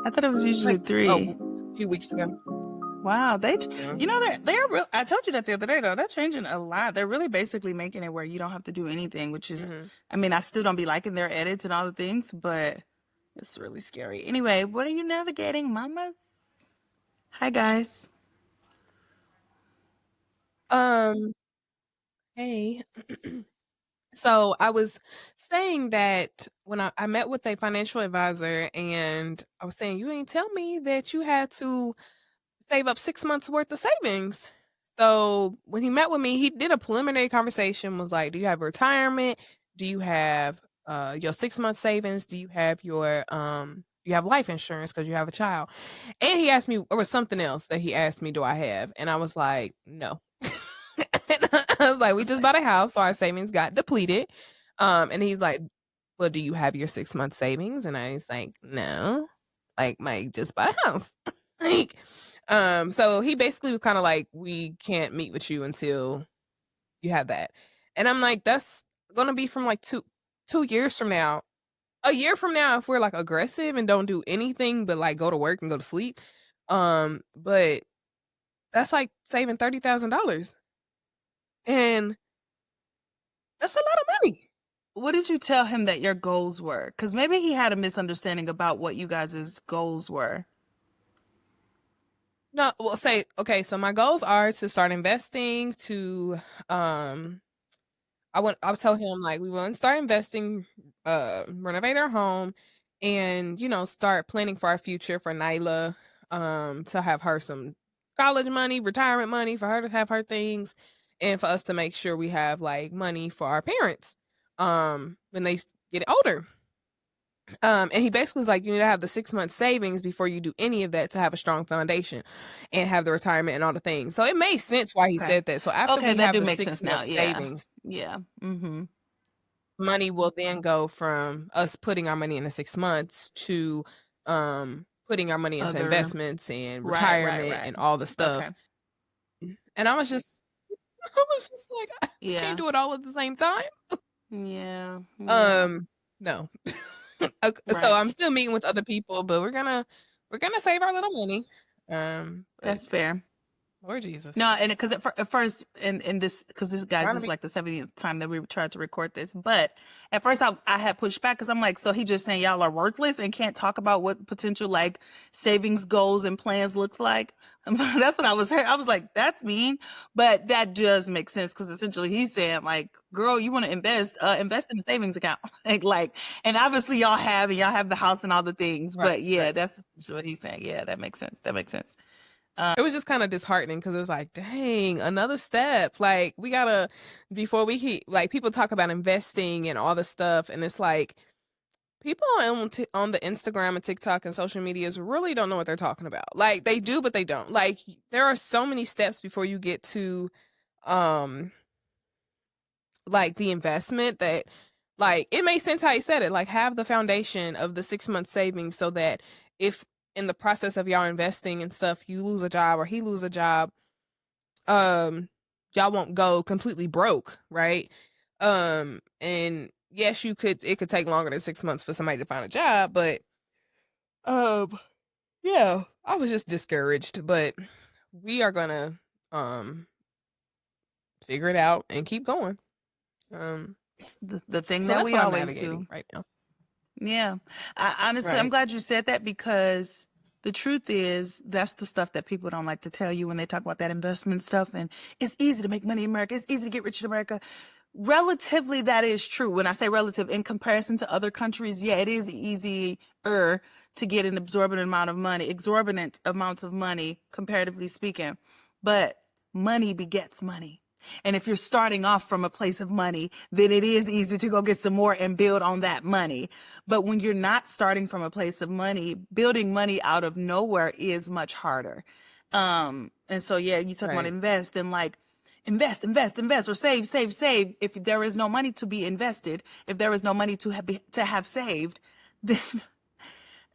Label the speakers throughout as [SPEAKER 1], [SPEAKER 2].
[SPEAKER 1] I thought it was usually
[SPEAKER 2] like
[SPEAKER 1] 3.
[SPEAKER 2] a few weeks ago.
[SPEAKER 1] Wow,
[SPEAKER 2] Yeah.
[SPEAKER 1] you know, they're real. I told you that the other day, though. They're changing a lot. They're really basically making it where you don't have to do anything, which is, I mean, I still don't be liking their edits and all the things, but it's really scary. Anyway, what are you navigating, Mama? Hi, guys.
[SPEAKER 2] Hey. So I was saying that when I met with a financial advisor, and I was saying, you ain't tell me that you had to save up 6 months worth of savings. So when he met with me, he did a preliminary conversation, was like, do you have retirement? Do you have your 6 month savings? Do you have you have life insurance because you have a child? And he asked me, or was something else that he asked me, do I have? And I was like, no. And I was like, we just bought a house, so our savings got depleted. And he's like, well, do you have your 6 month savings? And I was like, no. Like, Mike just bought a house. Like, so he basically was kind of like, we can't meet with you until you have that. And I'm like, that's gonna be from like 2 years from now. A year from now, if we're like aggressive and don't do anything but like go to work and go to sleep. But that's like saving $30,000. And that's a lot of money.
[SPEAKER 1] What did you tell him that your goals were? Because maybe he had a misunderstanding about what you guys' goals were.
[SPEAKER 2] No, well, say okay. So my goals are to start investing. I'll tell him like we want to start investing, renovate our home, and start planning for our future for Nyla, to have her some college money, retirement money for her to have her things, and for us to make sure we have like money for our parents, when they get older. And he basically was like, you need to have the 6 month savings before you do any of that to have a strong foundation and have the retirement and all the things. So it made sense why he said that. So after we
[SPEAKER 1] that
[SPEAKER 2] have
[SPEAKER 1] do
[SPEAKER 2] the
[SPEAKER 1] make
[SPEAKER 2] six
[SPEAKER 1] sense now.
[SPEAKER 2] month
[SPEAKER 1] Yeah.
[SPEAKER 2] savings,
[SPEAKER 1] Yeah.
[SPEAKER 2] money will then go from us putting our money in the 6 months to putting our money into
[SPEAKER 1] Other-
[SPEAKER 2] investments and
[SPEAKER 1] Right,
[SPEAKER 2] retirement
[SPEAKER 1] right.
[SPEAKER 2] and all the stuff.
[SPEAKER 1] Okay.
[SPEAKER 2] And I was just like, I
[SPEAKER 1] Yeah.
[SPEAKER 2] can't do it all at the same time.
[SPEAKER 1] Yeah.
[SPEAKER 2] No. So I'm still meeting with other people, but we're gonna save our little money.
[SPEAKER 1] That's fair.
[SPEAKER 2] Lord Jesus.
[SPEAKER 1] No, and because at first, and this, because this guys is like the 70th time that we tried to record this, but at first I had pushed back because I'm like, so he just saying y'all are worthless and can't talk about what potential like savings goals and plans looks like. That's what I was hearing. I was like, that's mean, but that does make sense because essentially he's saying like, girl, you want to invest in a savings account, like, and obviously y'all have the house and all the things, but yeah, that's what he's saying. Yeah, that makes sense.
[SPEAKER 2] It was just kind of disheartening because it was like, dang, another step. Like, we gotta, before we keep, like, people talk about investing and all this stuff, and it's like, people on the Instagram and TikTok and social medias really don't know what they're talking about. Like, they do, but they don't. Like, there are so many steps before you get to, like, the investment that, like, it makes sense how he said it. Like, have the foundation of the 6 month savings so that if in the process of y'all investing and stuff, you lose a job or he lose a job, y'all won't go completely broke, right? And yes, it could take longer than 6 months for somebody to find a job, but yeah, I was just discouraged, but we are gonna figure it out and keep going.
[SPEAKER 1] The thing
[SPEAKER 2] so
[SPEAKER 1] that
[SPEAKER 2] that's
[SPEAKER 1] we
[SPEAKER 2] what I'm
[SPEAKER 1] always
[SPEAKER 2] navigating
[SPEAKER 1] do
[SPEAKER 2] right now.
[SPEAKER 1] Yeah. Honestly, I'm glad you said that because the truth is that's the stuff that people don't like to tell you when they talk about that investment stuff. And it's easy to make money in America. It's easy to get rich in America. Relatively, that is true. When I say relative, in comparison to other countries, yeah, it is easier to get an exorbitant amounts of money, comparatively speaking. But money begets money. And if you're starting off from a place of money, then it is easy to go get some more and build on that money. But when you're not starting from a place of money, building money out of nowhere is much harder. And so, yeah, you talk about invest and like invest or save. If there is no money to be invested, if there is no money to have saved, then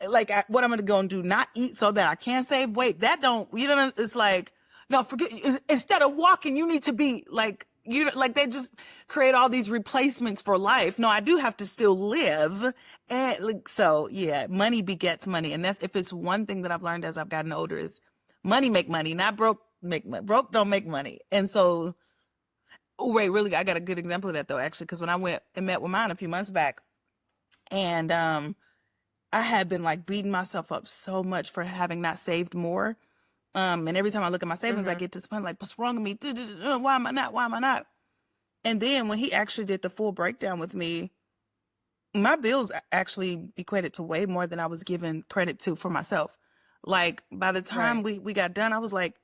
[SPEAKER 1] like what I'm going to go and do, not eat so that I can save. Wait, that don't, it's like, no, forget, instead of walking, you need to be like You know, like they just create all these replacements for life. No, I do have to still live. And like, so yeah, money begets money. And that's, if it's one thing that I've learned as I've gotten older, is money make money, not broke make money. Broke don't make money. And so, oh, wait, really, I got a good example of that though, actually, because when I went and met with mine a few months back, and I had been like beating myself up so much for having not saved more. And every time I look at my savings, I get disappointed, like, what's wrong with me? Why am I not? Why am I not? And then when he actually did the full breakdown with me, my bills actually equated to way more than I was given credit to for myself. Like by the time we got done, I was like,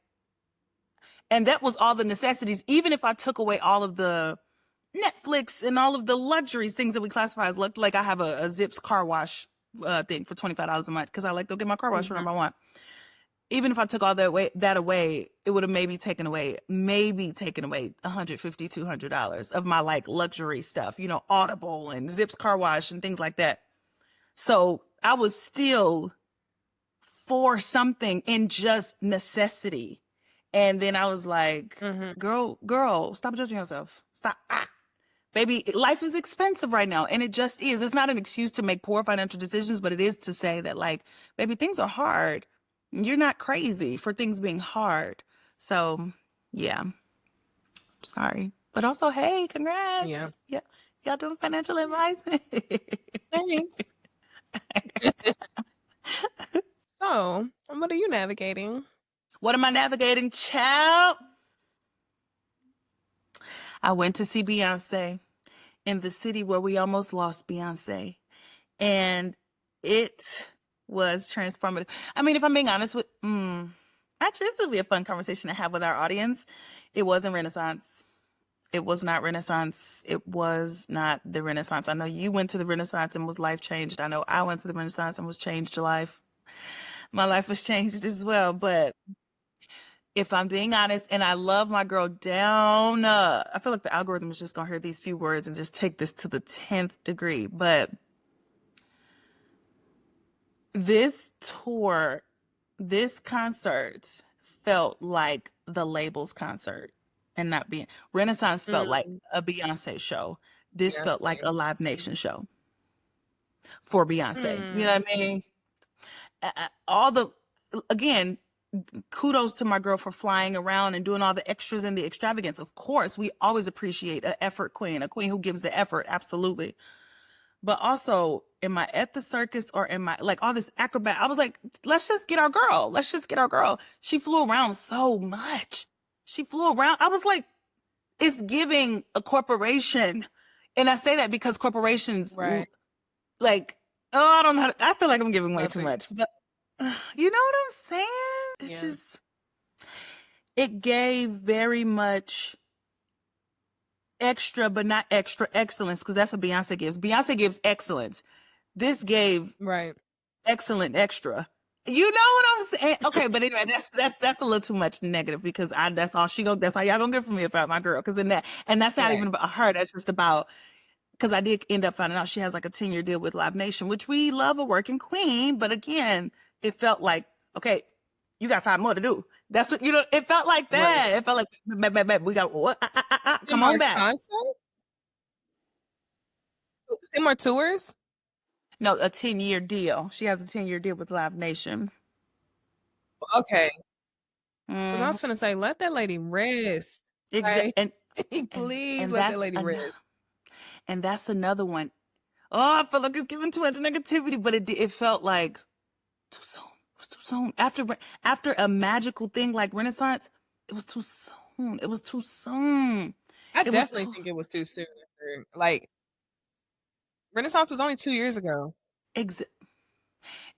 [SPEAKER 1] and that was all the necessities. Even if I took away all of the Netflix and all of the luxuries, things that we classify as like I have a Zips car wash thing for $25 a month because I like to get my car wash whenever I want. Even if I took all that away, it would have maybe taken away $150, $200 of my like luxury stuff, you know, Audible and Zips car wash and things like that. So I was still for something in just necessity. And then I was like, girl, stop judging yourself. Stop. Baby, life is expensive right now. And it just is. It's not an excuse to make poor financial decisions, but it is to say that, like, baby, things are hard. You're not crazy for things being hard. So, yeah. Sorry. But also, hey, congrats.
[SPEAKER 2] Yeah.
[SPEAKER 1] Y'all doing financial advice?
[SPEAKER 2] Thanks. So, what are you navigating?
[SPEAKER 1] What am I navigating, child? I went to see Beyonce in the city where we almost lost Beyonce. And it was transformative. I mean, if I'm being honest with, actually, this will be a fun conversation to have with our audience. It wasn't Renaissance. It was not Renaissance. It was not the Renaissance. I know you went to the Renaissance and was life changed. I know I went to the Renaissance and was changed to life. My life was changed as well. But if I'm being honest, and I love my girl down, I feel like the algorithm is just going to hear these few words and just take this to the 10th degree. But this tour, this concert felt like the Labels concert and not being Renaissance felt like a Beyonce show. This felt like a Live Nation show for Beyonce. You know what I mean? Again, kudos to my girl for flying around and doing all the extras and the extravagance. Of course, we always appreciate an effort queen, a queen who gives the effort. Absolutely. But also, am I at the circus or am I like all this acrobat? I was like, let's just get our girl. Let's just get our girl. She flew around so much. She flew around. I was like, it's giving a corporation. And I say that because corporations, like, oh, I don't know. I feel like I'm giving way too much. But you know what I'm saying? It's just, it gave very much extra, but not extra excellence, because that's what Beyonce gives. Beyonce gives excellence. This gave excellent extra. You know what I'm saying? Okay, but anyway, that's a little too much negative because that's all that's all y'all gonna get from me about my girl. Because that's not even about her. That's just about, because I did end up finding out she has like a 10-year deal with Live Nation, which we love a working queen. But again, it felt like, okay, you got 5 more to do. That's what, you know, it felt like that. It felt like, we got what? Come on back.
[SPEAKER 2] Concert? 10 more tours?
[SPEAKER 1] No, a 10-year deal. She has a 10-year deal with Live Nation.
[SPEAKER 2] Okay. Because I was going to say, let that lady rest.
[SPEAKER 1] Exactly.
[SPEAKER 2] And please let that lady rest.
[SPEAKER 1] And that's another one. Oh, I feel like it's giving too much negativity, but it felt like too soon. It was too soon. After a magical thing like Renaissance, it was too soon. It was too soon.
[SPEAKER 2] I definitely think it was too soon. Like, Renaissance was only 2 years ago.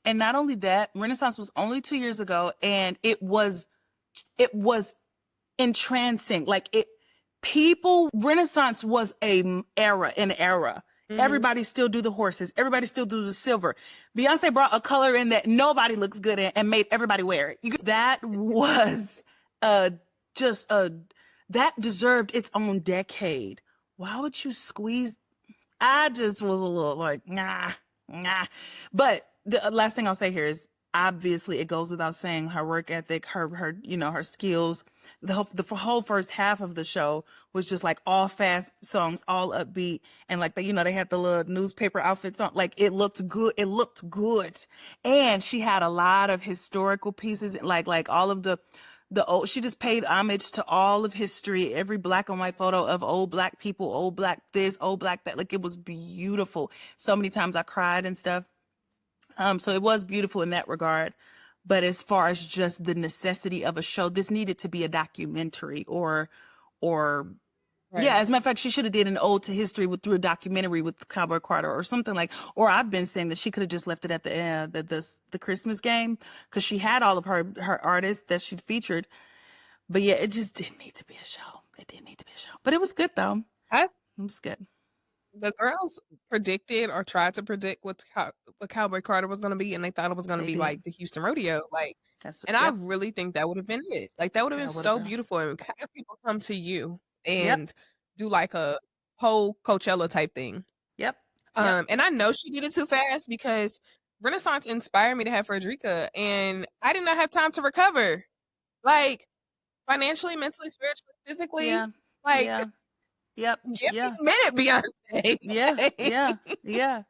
[SPEAKER 1] And not only that, Renaissance was only 2 years ago, and it was entrancing. Like Renaissance was an era. Everybody still do the horses. Everybody still do the silver. Beyonce brought a color in that nobody looks good in and made everybody wear it. That was that deserved its own decade. Why would you squeeze? I just was a little like, nah. But the last thing I'll say here is obviously it goes without saying her work ethic, her her skills. The whole first half of the show was just like all fast songs, all upbeat, and like they had the little newspaper outfits on. Like it looked good. It looked good, and she had a lot of historical pieces, like all of the old. She just paid homage to all of history, every black and white photo of old black people, old black this, old black that. Like it was beautiful. So many times I cried and stuff. So it was beautiful in that regard. But as far as just the necessity of a show, this needed to be a documentary or
[SPEAKER 2] Right.
[SPEAKER 1] yeah, as a matter of fact, she should have did an ode to history through a documentary with Cowboy Carter or something like. Or I've been saying that she could have just left it at the Christmas game, because she had all of her artists that she'd featured. But yeah, it just didn't need to be a show. It didn't need to be a show. But it was good though.
[SPEAKER 2] I
[SPEAKER 1] It was good.
[SPEAKER 2] The girls predicted or tried to predict what Cowboy Carter was going to be, and they thought it was going to
[SPEAKER 1] They
[SPEAKER 2] be
[SPEAKER 1] did.
[SPEAKER 2] like the Houston Rodeo. And I
[SPEAKER 1] Yep.
[SPEAKER 2] really think that would have been it. Like that would have been
[SPEAKER 1] That would
[SPEAKER 2] so
[SPEAKER 1] have been.
[SPEAKER 2] beautiful, and have people come to you
[SPEAKER 1] Yep.
[SPEAKER 2] and do like a whole Coachella type thing.
[SPEAKER 1] Yep. Yep.
[SPEAKER 2] And I know she did it too fast because Renaissance inspired me to have Frederica, and I did not have time to recover, like financially, mentally, spiritually, physically.
[SPEAKER 1] Yeah.
[SPEAKER 2] Like,
[SPEAKER 1] Yeah. Yep.
[SPEAKER 2] give
[SPEAKER 1] Yeah.
[SPEAKER 2] me a minute, Beyonce.
[SPEAKER 1] Yeah. Yeah. Yeah.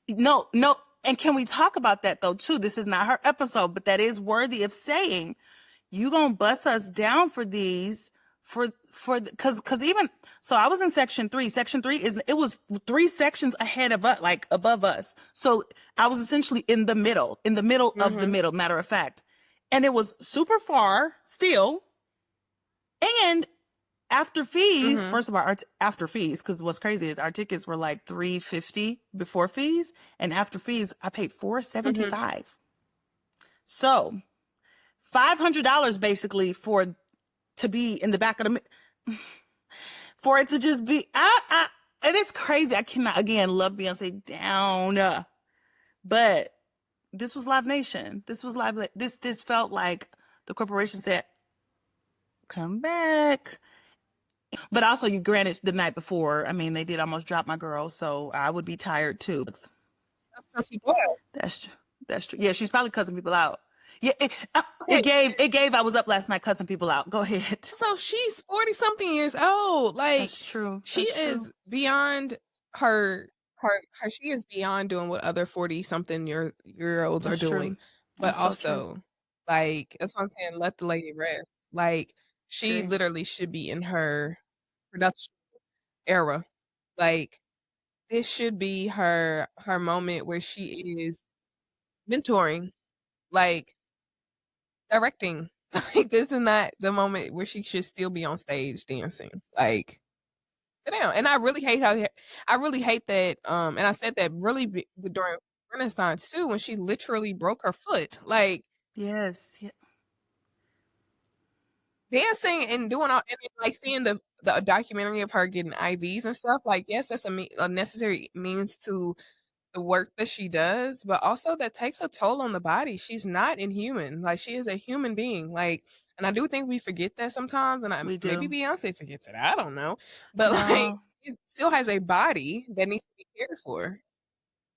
[SPEAKER 1] No, no. And can we talk about that though too? This is not her episode, but that is worthy of saying. You gonna bust us down for these because even so I was in section 3. Section 3 it was 3 sections ahead of us, like above us. So I was essentially in the middle of the middle, matter of fact. And it was super far still. And after fees, first of all, after fees, because what's crazy is our tickets were like $350 before fees, and after fees, I paid $475. So $500 basically to be in the back of for it to just be. And it's crazy. I cannot again love Beyonce down, but this was Live Nation. This was live. This felt like the corporation said, "Come back." But also, you granted the night before, I mean, they did almost drop my girl, so I would be tired too.
[SPEAKER 2] That's because people out.
[SPEAKER 1] That's true. That's true. Yeah, she's probably cussing people out. Yeah, it gave. I was up last night cussing people out. Go ahead.
[SPEAKER 2] So she's 40 something years old. Like
[SPEAKER 1] That's true.
[SPEAKER 2] She
[SPEAKER 1] That's
[SPEAKER 2] is
[SPEAKER 1] true.
[SPEAKER 2] beyond her. She is beyond doing what other 40 something year olds are
[SPEAKER 1] That's true.
[SPEAKER 2] doing. But
[SPEAKER 1] That's so
[SPEAKER 2] also,
[SPEAKER 1] true.
[SPEAKER 2] like that's what I'm saying. Let the lady rest. Like she
[SPEAKER 1] Agree.
[SPEAKER 2] literally should be in her production era. Like this should be her moment where she is mentoring, like directing. Like this is not the moment where she should still be on stage dancing. Like sit down. And I really hate that. And I said that really during Renaissance too, when she literally broke her foot. Like
[SPEAKER 1] Yes. Yeah.
[SPEAKER 2] dancing and doing all, and then, like seeing the documentary of her getting IVs and stuff. Like yes, that's a necessary means to the work that she does, but also that takes a toll on the body. She's not inhuman. Like she is a human being. Like, and I do think we forget that sometimes, and
[SPEAKER 1] We do.
[SPEAKER 2] maybe Beyonce forgets it. I don't know, but like, it still has a body that needs to be cared for.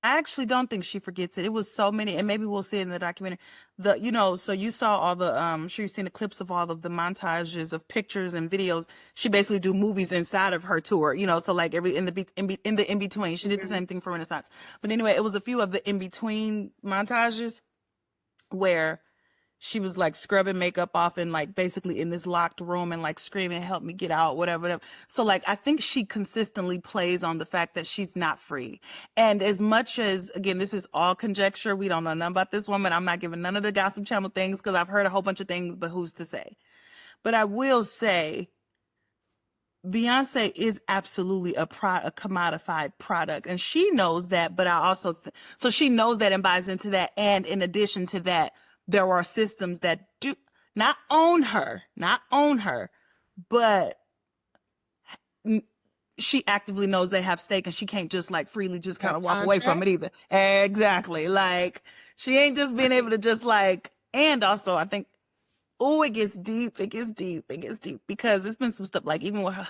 [SPEAKER 1] I actually don't think she forgets it. It was so many, and maybe we'll see it in the documentary. So you saw all the I'm sure you've seen the clips of all of the montages of pictures and videos. She basically do movies inside of her tour, so like every in the in between. She did the same thing for Renaissance. But anyway, it was a few of the in between montages where she was like scrubbing makeup off and like basically in this locked room and like screaming, "Help me get out," whatever. So like, I think she consistently plays on the fact that she's not free. And as much as, again, this is all conjecture, we don't know nothing about this woman. I'm not giving none of the Gossip Channel things because I've heard a whole bunch of things, but who's to say? But I will say Beyonce is absolutely a commodified product, and she knows that. But I also, so she knows that and buys into that. And in addition to that, there are systems that do not own her, but she actively knows they have stake, and she can't just like freely just kind of walk away from it either. Exactly. Like she ain't just being able to just like, and also I think, it gets deep because there's been some stuff like even with her.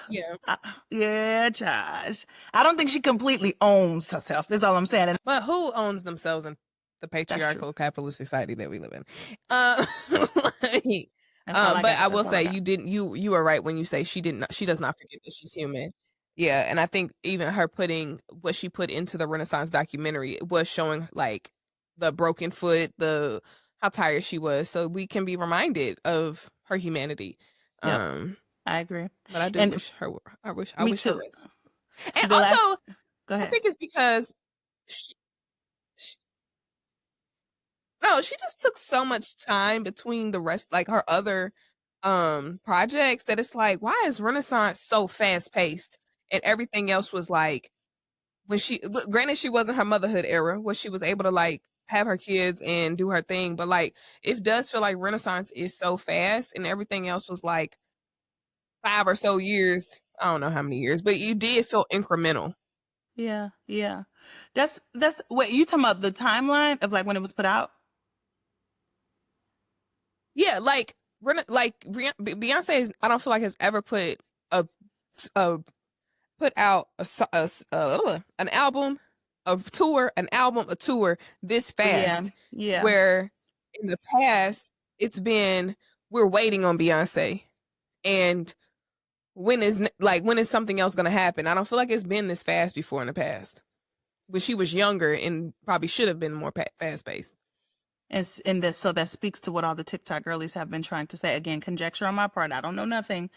[SPEAKER 1] Josh. I don't think she completely owns herself. Is all I'm saying.
[SPEAKER 2] But who owns themselves in the patriarchal capitalist society that we live in. Like,
[SPEAKER 1] That's all I
[SPEAKER 2] but
[SPEAKER 1] got.
[SPEAKER 2] I will
[SPEAKER 1] That's all I
[SPEAKER 2] say
[SPEAKER 1] got.
[SPEAKER 2] you are right when you say she does not forget that she's human. Yeah, and I think even her putting what she put into the Renaissance documentary was showing like the broken foot, the how tired she was, so we can be reminded of her humanity.
[SPEAKER 1] Yep, I agree.
[SPEAKER 2] But I do
[SPEAKER 1] And
[SPEAKER 2] wish her. I wish
[SPEAKER 1] me
[SPEAKER 2] her
[SPEAKER 1] too.
[SPEAKER 2] rest. And
[SPEAKER 1] The last,
[SPEAKER 2] also,
[SPEAKER 1] go
[SPEAKER 2] I
[SPEAKER 1] ahead.
[SPEAKER 2] think it's because she, she, no, she just took so much time between the rest, like her other projects, that it's like, why is Renaissance so fast paced and everything else was like when she look, granted she wasn't her motherhood era where she was able to like have her kids and do her thing, but like it does feel like Renaissance is so fast and everything else was like 5 or so years. I don't know how many years, but you did feel incremental.
[SPEAKER 1] Yeah, yeah. That's what you talking about, the timeline of like when it was put out?
[SPEAKER 2] Yeah, like Beyonce is, I don't feel like has ever put a put out an album, a tour this
[SPEAKER 1] Yeah,
[SPEAKER 2] fast.
[SPEAKER 1] yeah.
[SPEAKER 2] Where in the past it's been we're waiting on Beyonce, and when is something else gonna happen? I don't feel like it's been this fast before in the past. When she was younger and probably should have been more fast paced.
[SPEAKER 1] And this, so that speaks to what all the TikTok girlies have been trying to say. Again, conjecture on my part. I don't know nothing,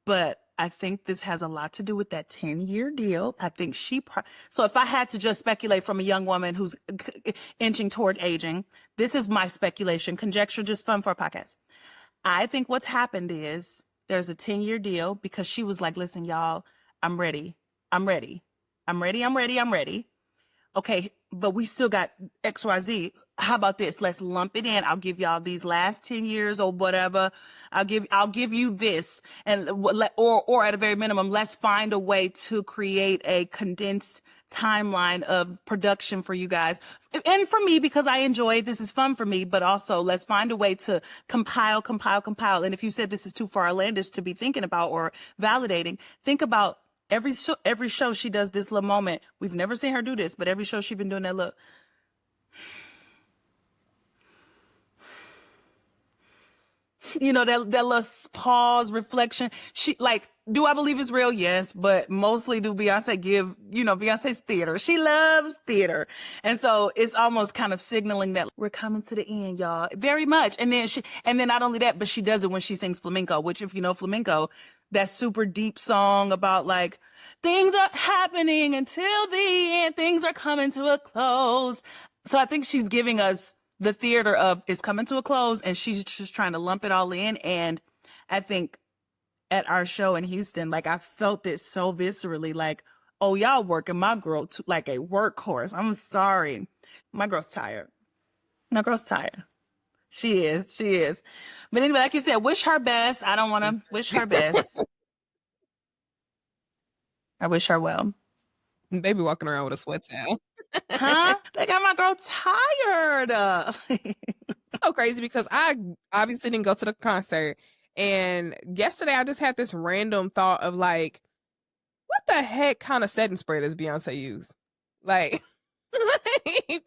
[SPEAKER 1] but I think this has a lot to do with that 10-year deal. I think so if I had to just speculate from a young woman who's inching toward aging, this is my speculation. Conjecture, just fun for a podcast. I think what's happened is there's a 10-year deal because she was like, listen, y'all, I'm ready. I'm ready. I'm ready. I'm ready. I'm ready. Okay, but we still got XYZ. How about this? Let's lump it in. I'll give y'all these last 10 years or whatever. I'll give you this. And or at a very minimum, let's find a way to create a condensed timeline of production for you guys. And for me, because I enjoy it, this is fun for me, but also let's find a way to compile. And if you said this is too far outlandish to be thinking about or validating, think about every show she does this little moment. We've never seen her do this, but every show she's been doing that look. You know, that little pause, reflection. She like, do I believe it's real? Yes, but mostly do Beyonce give, Beyonce's theater. She loves theater. And so it's almost kind of signaling that we're coming to the end, y'all. Very much. And then not only that, but she does it when she sings flamenco, which if you know flamenco, that super deep song about like, things are happening until the end. Things are coming to a close. So I think she's giving us the theater of it's coming to a close and she's just trying to lump it all in. And I think at our show in Houston, like I felt it so viscerally, like, oh, y'all working my girl like a workhorse. I'm sorry. My girl's tired. My girl's tired. She is. She is. But anyway, like you said, wish her best. I don't want to wish her best. I wish her well.
[SPEAKER 2] They be walking around with a sweat towel.
[SPEAKER 1] Huh? They got my girl tired.
[SPEAKER 2] So crazy because I obviously didn't go to the concert. And yesterday I just had this random thought of like, what the heck kind of setting spray does Beyonce use? Like,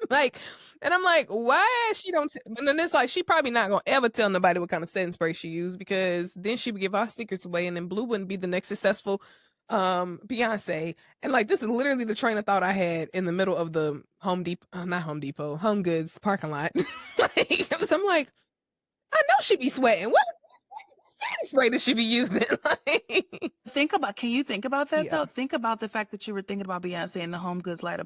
[SPEAKER 2] like, and I'm like, why she don't? And then it's like she probably not gonna ever tell nobody what kind of setting spray she used because then she would give our secrets away, and then Blue wouldn't be the next successful Beyonce. And like, this is literally the train of thought I had in the middle of the Home Goods parking lot. Like, I'm like, I know she be sweating. What setting spray does she be using? Like,
[SPEAKER 1] Can you think about that
[SPEAKER 2] yeah.
[SPEAKER 1] though? Think about the fact that you were thinking about Beyonce and the Home Goods lot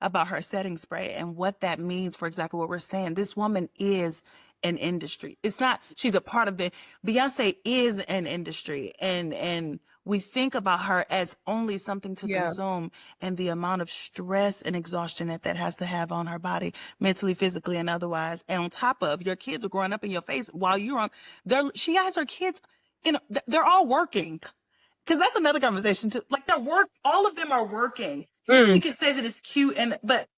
[SPEAKER 1] about her setting spray and what that means for exactly what we're saying. This woman is an industry. It's not, she's a part of Beyonce is an industry and we think about her as only something to consume and the amount of stress and exhaustion that has to have on her body, mentally, physically, and otherwise. And on top of your kids are growing up in your face while you're on she has her kids, they're all working. Cause that's another conversation too. Like all of them are working. We can say that it's cute but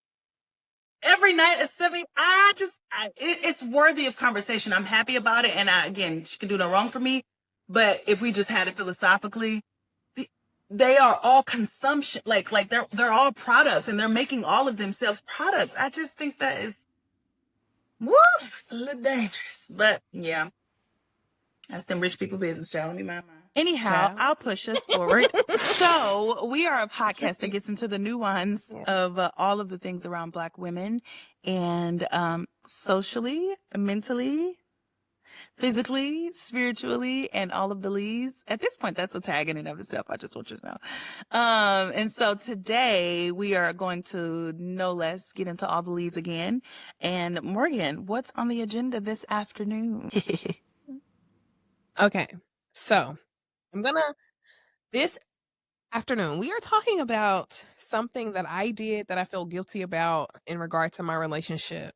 [SPEAKER 1] every night at 7, it's worthy of conversation. I'm happy about it. And again, she can do no wrong for me. But if we just had it philosophically, they are all consumption, like they're all products, and they're making all of themselves products. I just think that is, woo, it's a little dangerous. But yeah, that's them rich people business, child. Let me mind mine. Anyhow,
[SPEAKER 2] Child.
[SPEAKER 1] I'll push us forward. So we are a podcast that gets into the nuance of all of the things around Black women, and socially, mentally, physically, spiritually, and all of the leads. At this point, that's a tag in and of itself. I just want you to know. And so today we are going to no less get into all the leads again. And Morgan, what's on the agenda this afternoon?
[SPEAKER 2] Okay, so this afternoon, we are talking about something that I did that I feel guilty about in regard to my relationship.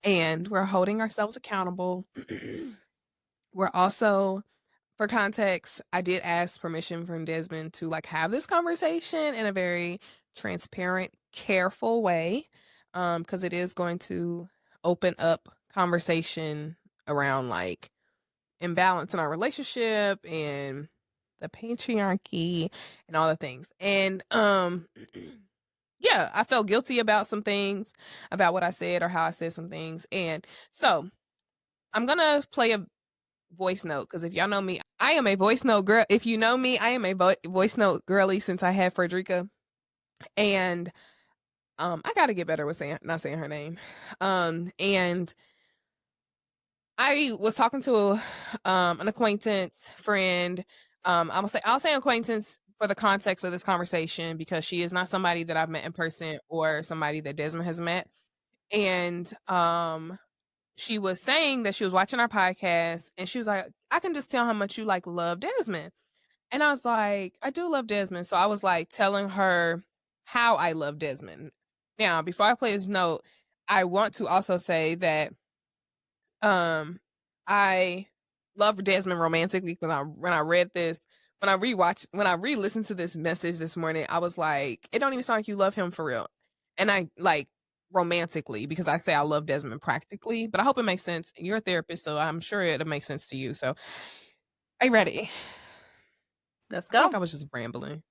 [SPEAKER 2] And we're holding ourselves accountable. We're also, for context, I did ask permission from Desmond to like have this conversation in a very transparent, careful way, because it is going to open up conversation around like imbalance in our relationship and the patriarchy and all the things. And yeah, I felt guilty about some things, about what I said or how I said some things. And so I'm gonna play a voice note, because if y'all know me, I am a voice note girl. If you know me, I am a voice note girly since I had Frederica. And I gotta get better with not saying her name. And I was talking to an acquaintance friend. I'll say acquaintance for the context of this conversation, because she is not somebody that I've met in person or somebody that Desmond has met. And she was saying that she was watching our podcast, and she was like, I can just tell how much you like love Desmond. And I was like, I do love Desmond. So I was like telling her how I love Desmond. Now, before I play this note, I want to also say that I love Desmond romantically, because when I read this, when I re-listened to this message this morning, I was like, it don't even sound like you love him for real. And I like romantically, because I say I love Desmond practically, but I hope it makes sense. You're a therapist, so I'm sure it'll make sense to you. So are you ready?
[SPEAKER 1] Let's
[SPEAKER 2] I feel
[SPEAKER 1] go.
[SPEAKER 2] like I was just rambling.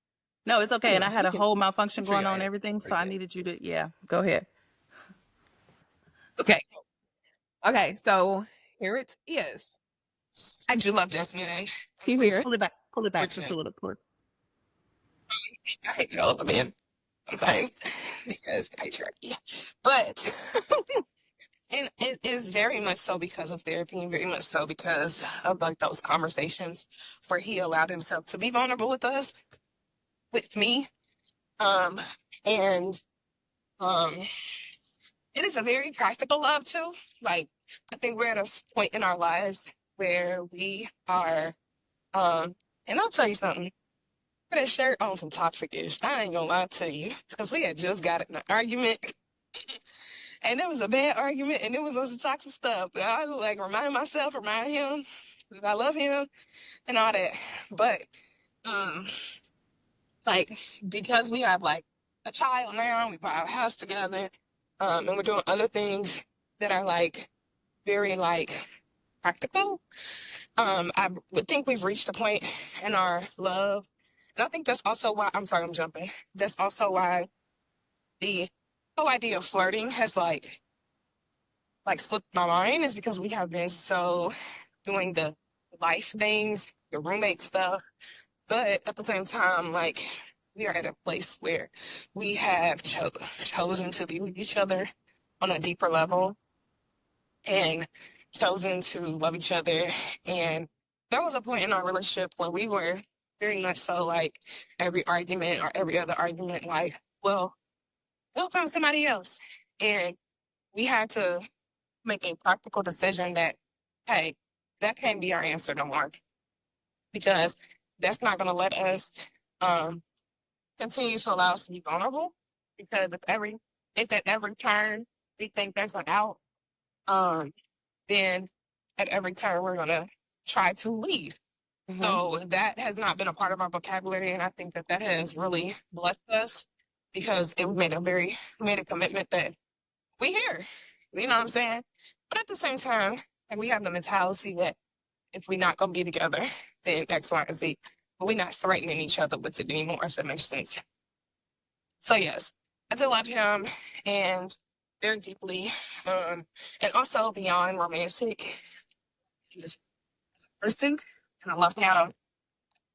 [SPEAKER 1] No, it's okay.
[SPEAKER 2] Yeah,
[SPEAKER 1] and I had a whole malfunction going on and
[SPEAKER 2] it.
[SPEAKER 1] everything, so
[SPEAKER 2] Pretty
[SPEAKER 1] I
[SPEAKER 2] good.
[SPEAKER 1] needed you to, yeah, go ahead.
[SPEAKER 2] Okay, so here it is.
[SPEAKER 3] I do love Desmond.
[SPEAKER 2] Can you hear it?
[SPEAKER 1] Pull it back just a little bit.
[SPEAKER 3] I hate to go over him sometimes because patriarchy. But and it is very much so because of therapy, and very much so because of like those conversations where he allowed himself to be vulnerable with me. And it is a very practical love too. Like, I think we're at a point in our lives where we are and I'll tell you something. Put that shirt on some toxic-ish. I ain't gonna lie to you, because we had just got in an argument, and it was a bad argument, and it was on some toxic stuff. I was like, remind him that I love him and all that. But like, because we have like a child now, we bought a house together, and we're doing other things that are like very like practical. I would think we've reached a point in our love. And I think that's also why, I'm sorry, I'm jumping. That's also why the whole idea of flirting has like slipped my mind, is because we have been so doing the life things, the roommate stuff. But at the same time, like, we are at a place where we have chosen to be with each other on a deeper level, and chosen to love each other. And there was a point in our relationship where we were very much so like every argument or every other argument, like, well, they'll find somebody else. And we had to make a practical decision that, hey, that can't be our answer no more, because that's not going to let us continue to allow us to be vulnerable. Because if at every turn we think there's an out, then at every turn we're going to try to leave.
[SPEAKER 1] Mm-hmm.
[SPEAKER 3] So that has not been a part of our vocabulary, and I think that has really blessed us, because it made a commitment that we here. You know what I'm saying? But at the same time, like, we have the mentality that if we're not gonna be together, then X, Y, and Z. we're not threatening each other with it anymore, if that makes sense. So yes, I do love him, and very deeply, and also beyond romantic, he's a person, and I love him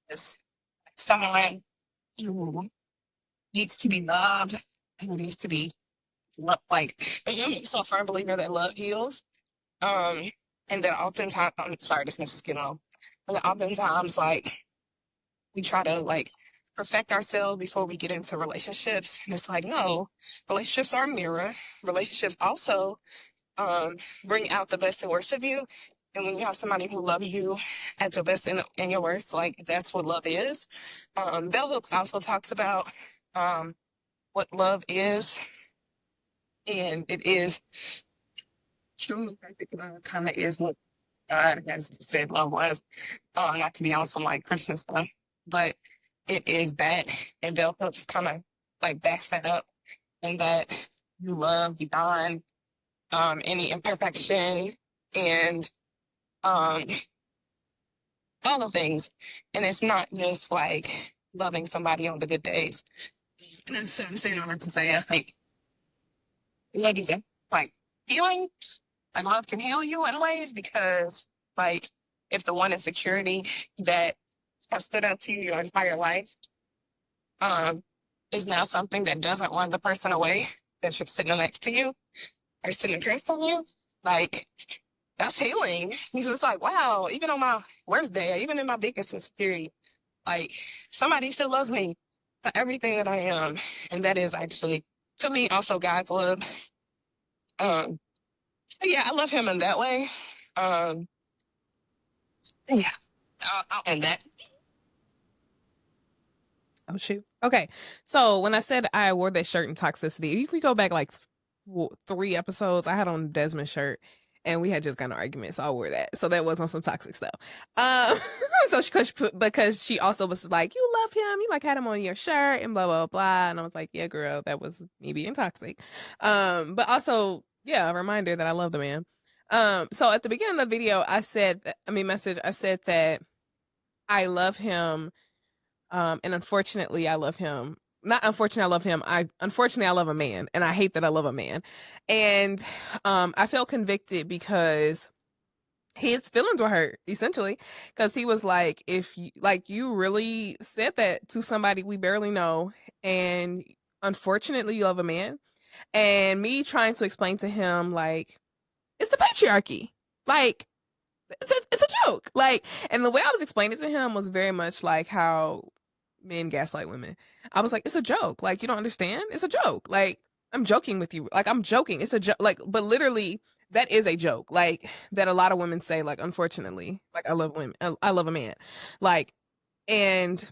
[SPEAKER 3] as someone who needs to be loved, who needs to be loved. Like, I'm so a firm believer that love heals. And then oftentimes, I'm sorry, this makes skin off. And then oftentimes, like, we try to like perfect ourselves before we get into relationships. And it's like, no, relationships are a mirror. Relationships also bring out the best and worst of you. And when you have somebody who loves you at your best and your worst, like that's what love is. Bell Hooks also talks about what love is, and it is true. I think love kind of is what God has said love was. Not to be on some like Christian stuff, but it is that, and Bell Hooks kind of like backs that up, and that you love beyond any imperfection and all the things, and it's not just like loving somebody on the good days. And then so I'm saying all that to say, I think, like you said, like healing, like love can heal you in ways because, like, if the one insecurity that has stood out to you your entire life is now something that doesn't want the person away that you're sitting next to you or sitting across from you, like, that's healing. Because it's like, wow, even on my worst day, even in my biggest insecurity, like, somebody still loves me for everything that I am. And that is actually, to me, also God's love. So yeah, I love him in that way. Yeah, I'll end that.
[SPEAKER 2] Oh, shoot. Okay. So when I said I wore that shirt in toxicity, if we go back like 3 episodes, I had on a Desmond shirt and we had just gotten an argument. So I wore that. So that was on some toxic stuff. So because she also was like, you love him. You like had him on your shirt and blah, blah, blah. And I was like, yeah, girl, that was me being toxic. But also, yeah, a reminder that I love the man. So at the beginning of the video, I said that I love him. And unfortunately, I love him. Not unfortunately, I love him. Unfortunately, I love a man, and I hate that I love a man. And I felt convicted because his feelings were hurt, essentially, because he was like, "If you really said that to somebody we barely know, and unfortunately, you love a man," and me trying to explain to him like, it's the patriarchy, like. It's a joke. Like, and the way I was explaining it to him was very much like how men gaslight women. I was like, it's a joke. Like, you don't understand? It's a joke. Like, I'm joking with you. Like, I'm joking. It's a joke. Like, but literally, that is a joke. Like, that a lot of women say, like, unfortunately, like, I love women. I love a man. Like, and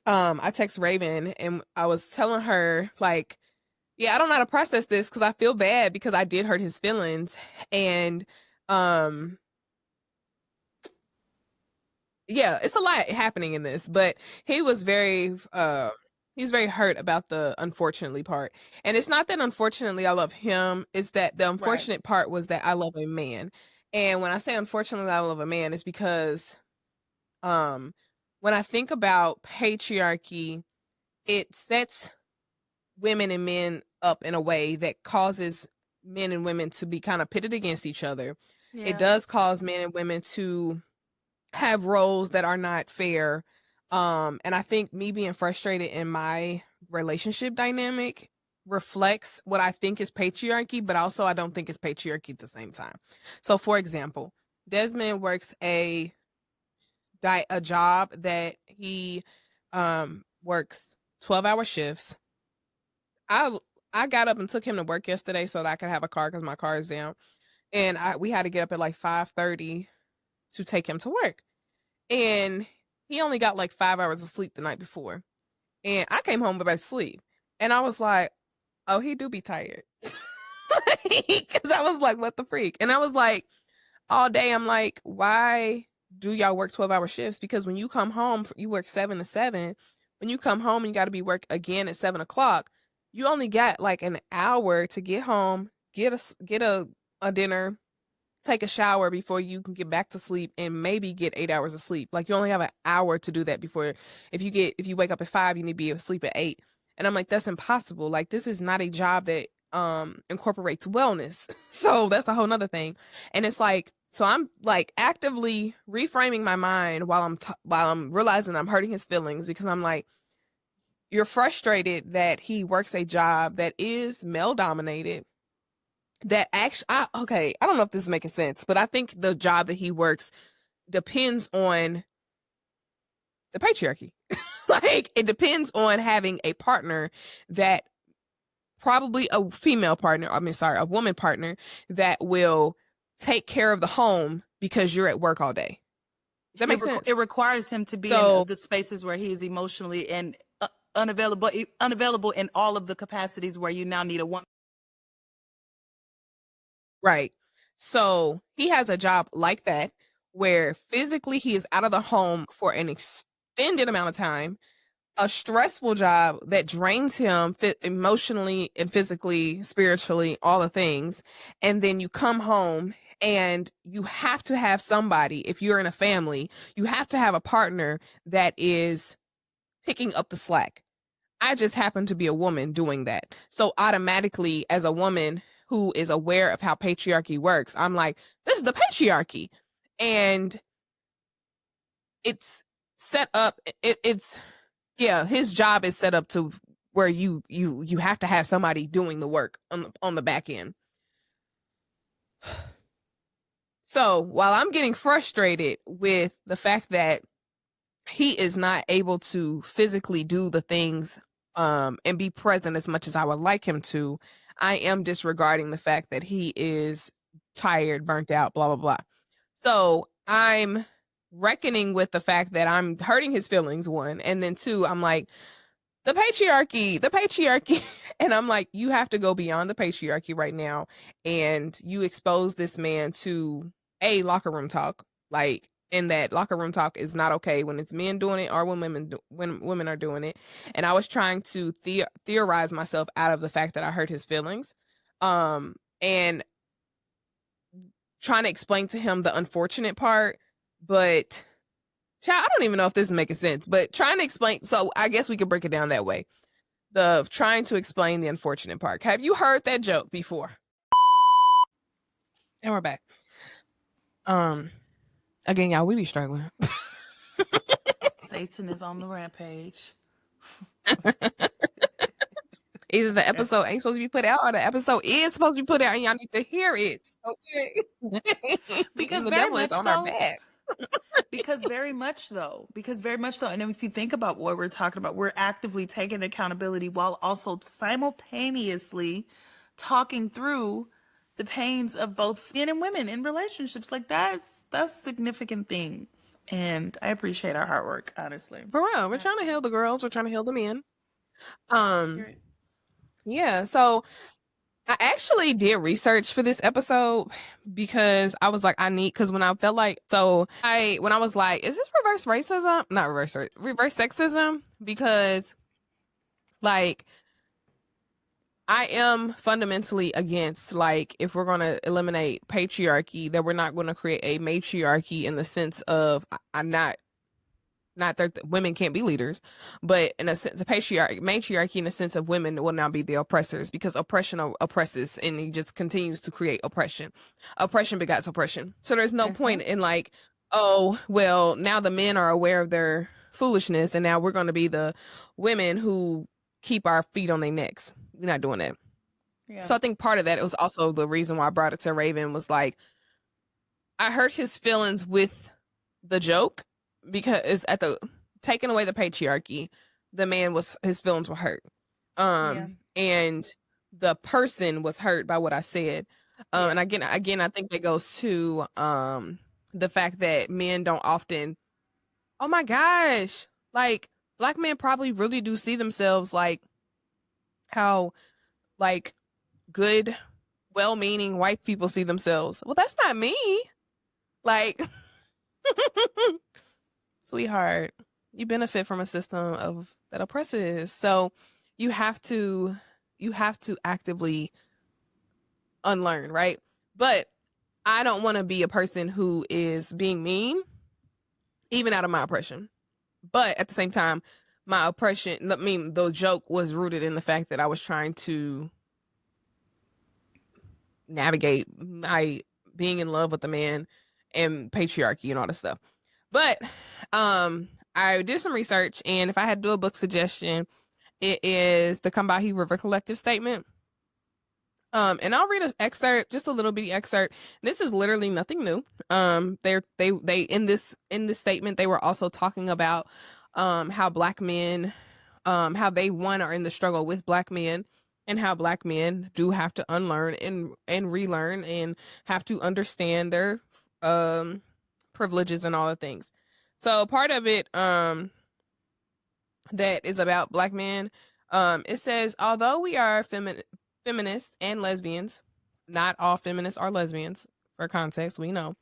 [SPEAKER 2] I text Raven and I was telling her, like, yeah, I don't know how to process this because I feel bad because I did hurt his feelings. And yeah, it's a lot happening in this, but he was he's very hurt about the unfortunately part. And it's not that unfortunately I love him, it's that the unfortunate part was that I love a man. And when I say unfortunately I love a man, it's because when I think about patriarchy, it sets women and men up in a way that causes men and women to be kind of pitted against each other.
[SPEAKER 1] Yeah.
[SPEAKER 2] It does cause men and women to have roles that are not fair. And I think me being frustrated in my relationship dynamic reflects what I think is patriarchy, but also I don't think it's patriarchy at the same time. So for example, Desmond works a job that he works 12-hour shifts. I got up and took him to work yesterday so that I could have a car because my car is down. And we had to get up at like 5:30 to take him to work. And he only got like 5 hours of sleep the night before. And I came home about to sleep. And I was like, oh, he do be tired. Because I was like, what the freak? And I was like, all day, I'm like, why do y'all work 12-hour shifts? Because when you come home, you work 7 to 7. When you come home and you got to be work again at 7 o'clock, you only got like an hour to get home, get a dinner, take a shower before you can get back to sleep and maybe get 8 hours of sleep. Like, you only have an hour to do that before, if you wake up at 5, you need to be asleep at 8. And I'm like, that's impossible. Like, this is not a job that incorporates wellness. So that's a whole nother thing. And it's like, so I'm like actively reframing my mind while I'm realizing I'm hurting his feelings, because I'm like, you're frustrated that he works a job that is male dominated, that actually, I don't know if this is making sense, but I think the job that he works depends on the patriarchy. Like, it depends on having a partner, that probably a female partner, a woman partner, that will take care of the home because you're at work all day. Does that make sense?
[SPEAKER 1] It requires him to be in the spaces where he is emotionally and unavailable in all of the capacities where you now need a woman.
[SPEAKER 2] Right. So he has a job like that, where physically he is out of the home for an extended amount of time, a stressful job that drains him emotionally and physically, spiritually, all the things. And then you come home and you have to have somebody, if you're in a family, you have to have a partner that is picking up the slack. I just happen to be a woman doing that. So automatically, as a woman who is aware of how patriarchy works, I'm like, this is the patriarchy. And it's set up, his job is set up to where you have to have somebody doing the work on the back end. So while I'm getting frustrated with the fact that he is not able to physically do the things and be present as much as I would like him to, I am disregarding the fact that he is tired, burnt out, blah, blah, blah. So I'm reckoning with the fact that I'm hurting his feelings, one. And then two, I'm like, the patriarchy. And I'm like, you have to go beyond the patriarchy right now. And you expose this man to locker room talk. Like, in that locker room talk is not okay when it's men doing it or when women are doing it. And I was trying to theorize myself out of the fact that I hurt his feelings. And trying to explain to him the unfortunate part, but child, I don't even know if this is making sense, but trying to explain. So I guess we could break it down that way. The trying to explain the unfortunate part. Have you heard that joke before? And we're back. Again, y'all, we be struggling.
[SPEAKER 1] Satan is on the rampage.
[SPEAKER 2] Either the episode ain't supposed to be put out or the episode is supposed to be put out, and y'all need to hear it. Okay.
[SPEAKER 1] Because
[SPEAKER 2] the
[SPEAKER 1] very
[SPEAKER 2] devil
[SPEAKER 1] much
[SPEAKER 2] is on
[SPEAKER 1] so.
[SPEAKER 2] our backs.
[SPEAKER 1] Because very much so. And then if you think about what we're talking about, we're actively taking accountability while also simultaneously talking through the pains of both men and women in relationships. Like, that's significant things. And I appreciate our hard work, honestly.
[SPEAKER 2] For real. We're trying to heal the girls. We're trying to heal the men. Yeah. So I actually did research for this episode because I was like, because when I felt like, when I was like, is this reverse racism? Not reverse sexism? Because, like, I am fundamentally against, like, if we're going to eliminate patriarchy, that we're not going to create a matriarchy in the sense of, I'm not that women can't be leaders, but in a sense, matriarchy in the sense of women will now be the oppressors, because oppression oppresses, and it just continues to create oppression. Oppression begets oppression. So there's no point in like, oh, well, now the men are aware of their foolishness, and now we're going to be the women who keep our feet on their necks. We're not doing that. Yeah. So I think part of that, it was also the reason why I brought it to Raven, was like, I hurt his feelings with the joke, because taking away the patriarchy, his feelings were hurt. And the person was hurt by what I said. And again, I think that goes to the fact that men don't often, oh my gosh, like, Black men probably really do see themselves like how, like, good, well-meaning white people see themselves. Well, that's not me. Like, sweetheart, you benefit from a system that oppresses. So you have to actively unlearn, right? But I don't want to be a person who is being mean, even out of my oppression. But at the same time, my oppression, I mean, the joke was rooted in the fact that I was trying to navigate my being in love with a man and patriarchy and all this stuff. But I did some research, and if I had to do a book suggestion, it is the Combahee River Collective statement. And I'll read an excerpt, just a little bitty excerpt. This is literally nothing new. They in this statement, they were also talking about how Black men, how they are in the struggle with Black men, and how Black men do have to unlearn and relearn and have to understand their privileges and all the things. So part of it that is about Black men, it says, although we are feminists and lesbians, not all feminists are lesbians, for context, we know.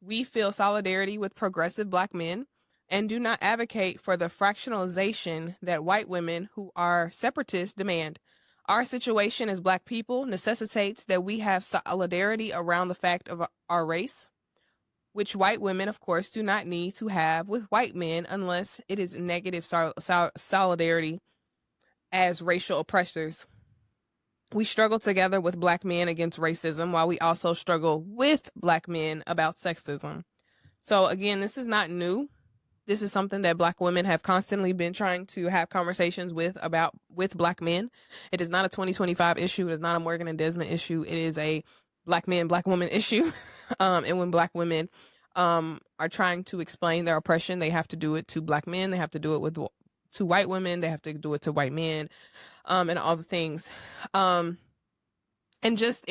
[SPEAKER 2] We feel solidarity with progressive Black men and do not advocate for the fractionalization that white women who are separatists demand. Our situation as Black people necessitates that we have solidarity around the fact of our race, which white women, of course, do not need to have with white men unless it is negative solidarity as racial oppressors. We struggle together with Black men against racism, while we also struggle with Black men about sexism. So again, this is not new. This is something that Black women have constantly been trying to have conversations with Black men. It is not a 2025 issue. It is not a Morgan and Desmond issue. It is a Black man, Black woman issue. And when Black women are trying to explain their oppression, they have to do it to Black men. They have to do it to white women. They have to do it to white men, and all the things. And just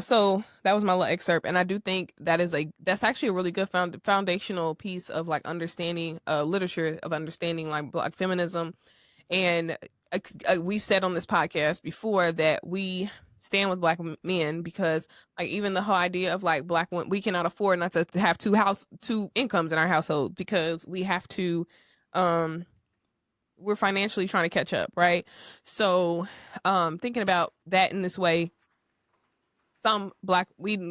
[SPEAKER 2] so that was my little excerpt, and I do think that's actually a really good foundational piece of like understanding literature, of understanding like Black feminism. And we've said on this podcast before that we stand with Black men because like even the whole idea of like Black women, we cannot afford not to have two incomes in our household because we have to we're financially trying to catch up, right? So thinking about that in this way, some Black I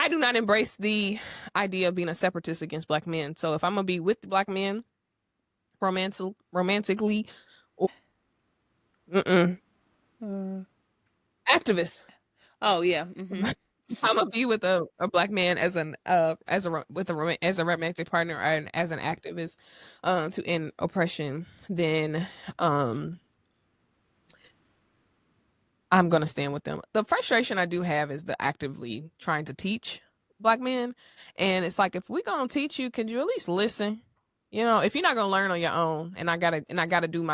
[SPEAKER 2] do not embrace the idea of being a separatist against Black men. So if I'm gonna be with Black men romantically or activist.
[SPEAKER 1] Oh yeah. Mm-hmm.
[SPEAKER 2] I'm gonna be with a Black man as a romantic partner and as an activist to end oppression, then I'm gonna stand with them. The frustration I do have is the actively trying to teach Black men, and it's like, if we gonna teach you, could you at least listen? You know, if you're not gonna learn on your own, and I gotta do I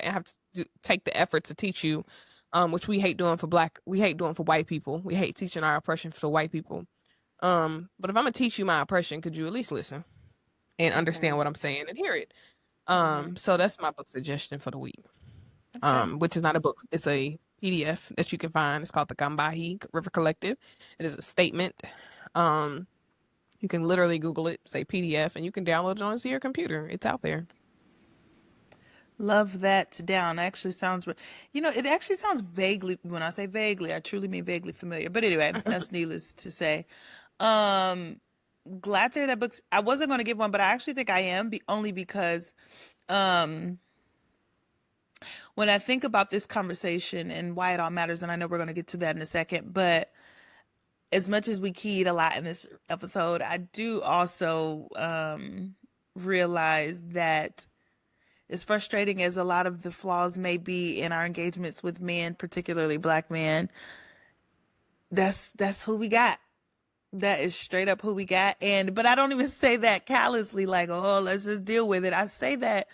[SPEAKER 2] have to take the effort to teach you, which we hate doing for white people. We hate teaching our oppression for white people. But if I'm gonna teach you my oppression, could you at least listen and understand what I'm saying and hear it? So that's my book suggestion for the week. Which is not a book, it's a PDF that you can find. It's called the Combahee River Collective. It is a statement. You can literally Google it, say PDF, and you can download it onto your computer. It's out there.
[SPEAKER 1] Love that down. Actually sounds, it actually sounds vaguely, when I say vaguely, I truly mean vaguely familiar. But anyway, that's needless to say. Glad to hear that books. I wasn't going to give one, but I actually think I am, only because when I think about this conversation and why it all matters, and I know we're going to get to that in a second, but as much as we keyed a lot in this episode, I do also realize that as frustrating as a lot of the flaws may be in our engagements with men, particularly Black men, that's who we got. That is straight up who we got. But I don't even say that callously, like, oh, let's just deal with it. I say that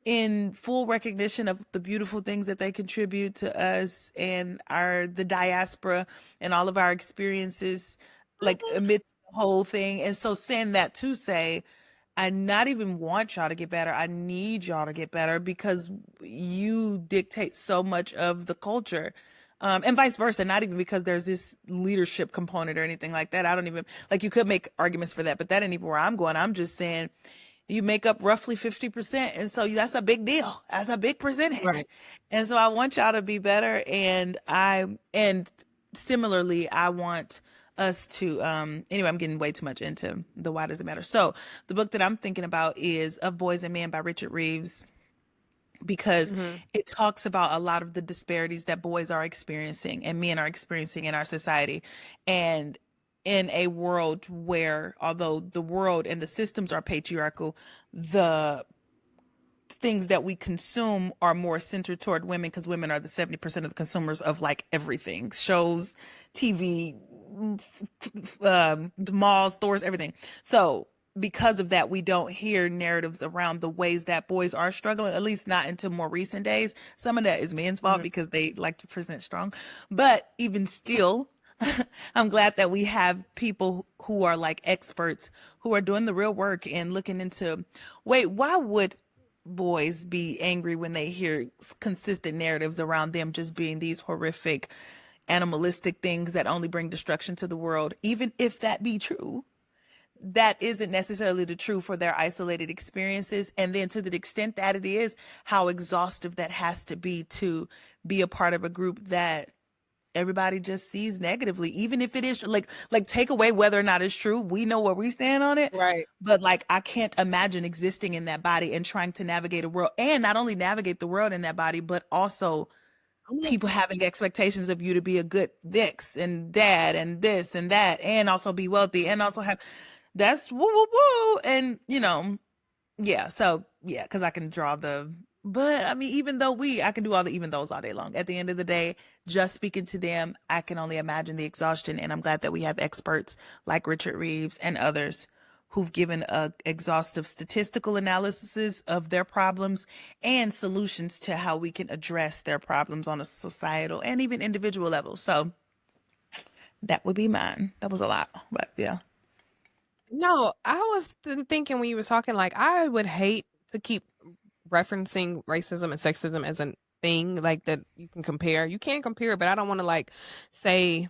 [SPEAKER 1] in full recognition of the beautiful things that they contribute to us and the diaspora and all of our experiences, like amidst the whole thing. And so saying that to say, I not even want y'all to get better. I need y'all to get better because you dictate so much of the culture. And vice versa, not even because there's this leadership component or anything like that. I don't even, like, you could make arguments for that, but that ain't even where I'm going. I'm just saying you make up roughly 50%. And so that's a big deal. That's a big percentage.
[SPEAKER 2] Right.
[SPEAKER 1] And so I want y'all to be better. And similarly, I want us to anyway, I'm getting way too much into the why does it matter. So the book that I'm thinking about is Of Boys and Men by Richard Reeves, because it talks about a lot of the disparities that boys are experiencing and men are experiencing in our society. And in a world where, although the world and the systems are patriarchal, the things that we consume are more centered toward women, because women are the 70% of the consumers of like everything: shows, TV, the malls, stores, everything. So because of that, we don't hear narratives around the ways that boys are struggling, at least not until more recent days. Some of that is men's fault because they like to present strong. But even still, I'm glad that we have people who are like experts who are doing the real work and looking into, wait, why would boys be angry when they hear consistent narratives around them just being these horrific, animalistic things that only bring destruction to the world? Even if that be true, that isn't necessarily the truth for their isolated experiences. And then to the extent that it is, how exhaustive that has to be a part of a group that everybody just sees negatively, even if it is like take away whether or not it's true. We know where we stand on it.
[SPEAKER 2] Right.
[SPEAKER 1] But like, I can't imagine existing in that body and trying to navigate a world, and not only navigate the world in that body, but also people having expectations of you to be a good this and dad and this and that, and also be wealthy, and also have, that's woo woo woo. And yeah, so yeah, because I can draw but I mean, I can do all the even those all day long. At the end of the day, just speaking to them, I can only imagine the exhaustion. And I'm glad that we have experts like Richard Reeves and others who've given a exhaustive statistical analysis of their problems and solutions to how we can address their problems on a societal and even individual level. So that would be mine. That was a lot, but yeah.
[SPEAKER 2] No, I was thinking when you were talking, like, I would hate to keep referencing racism and sexism as a thing like that you can compare. You can compare, but I don't want to like say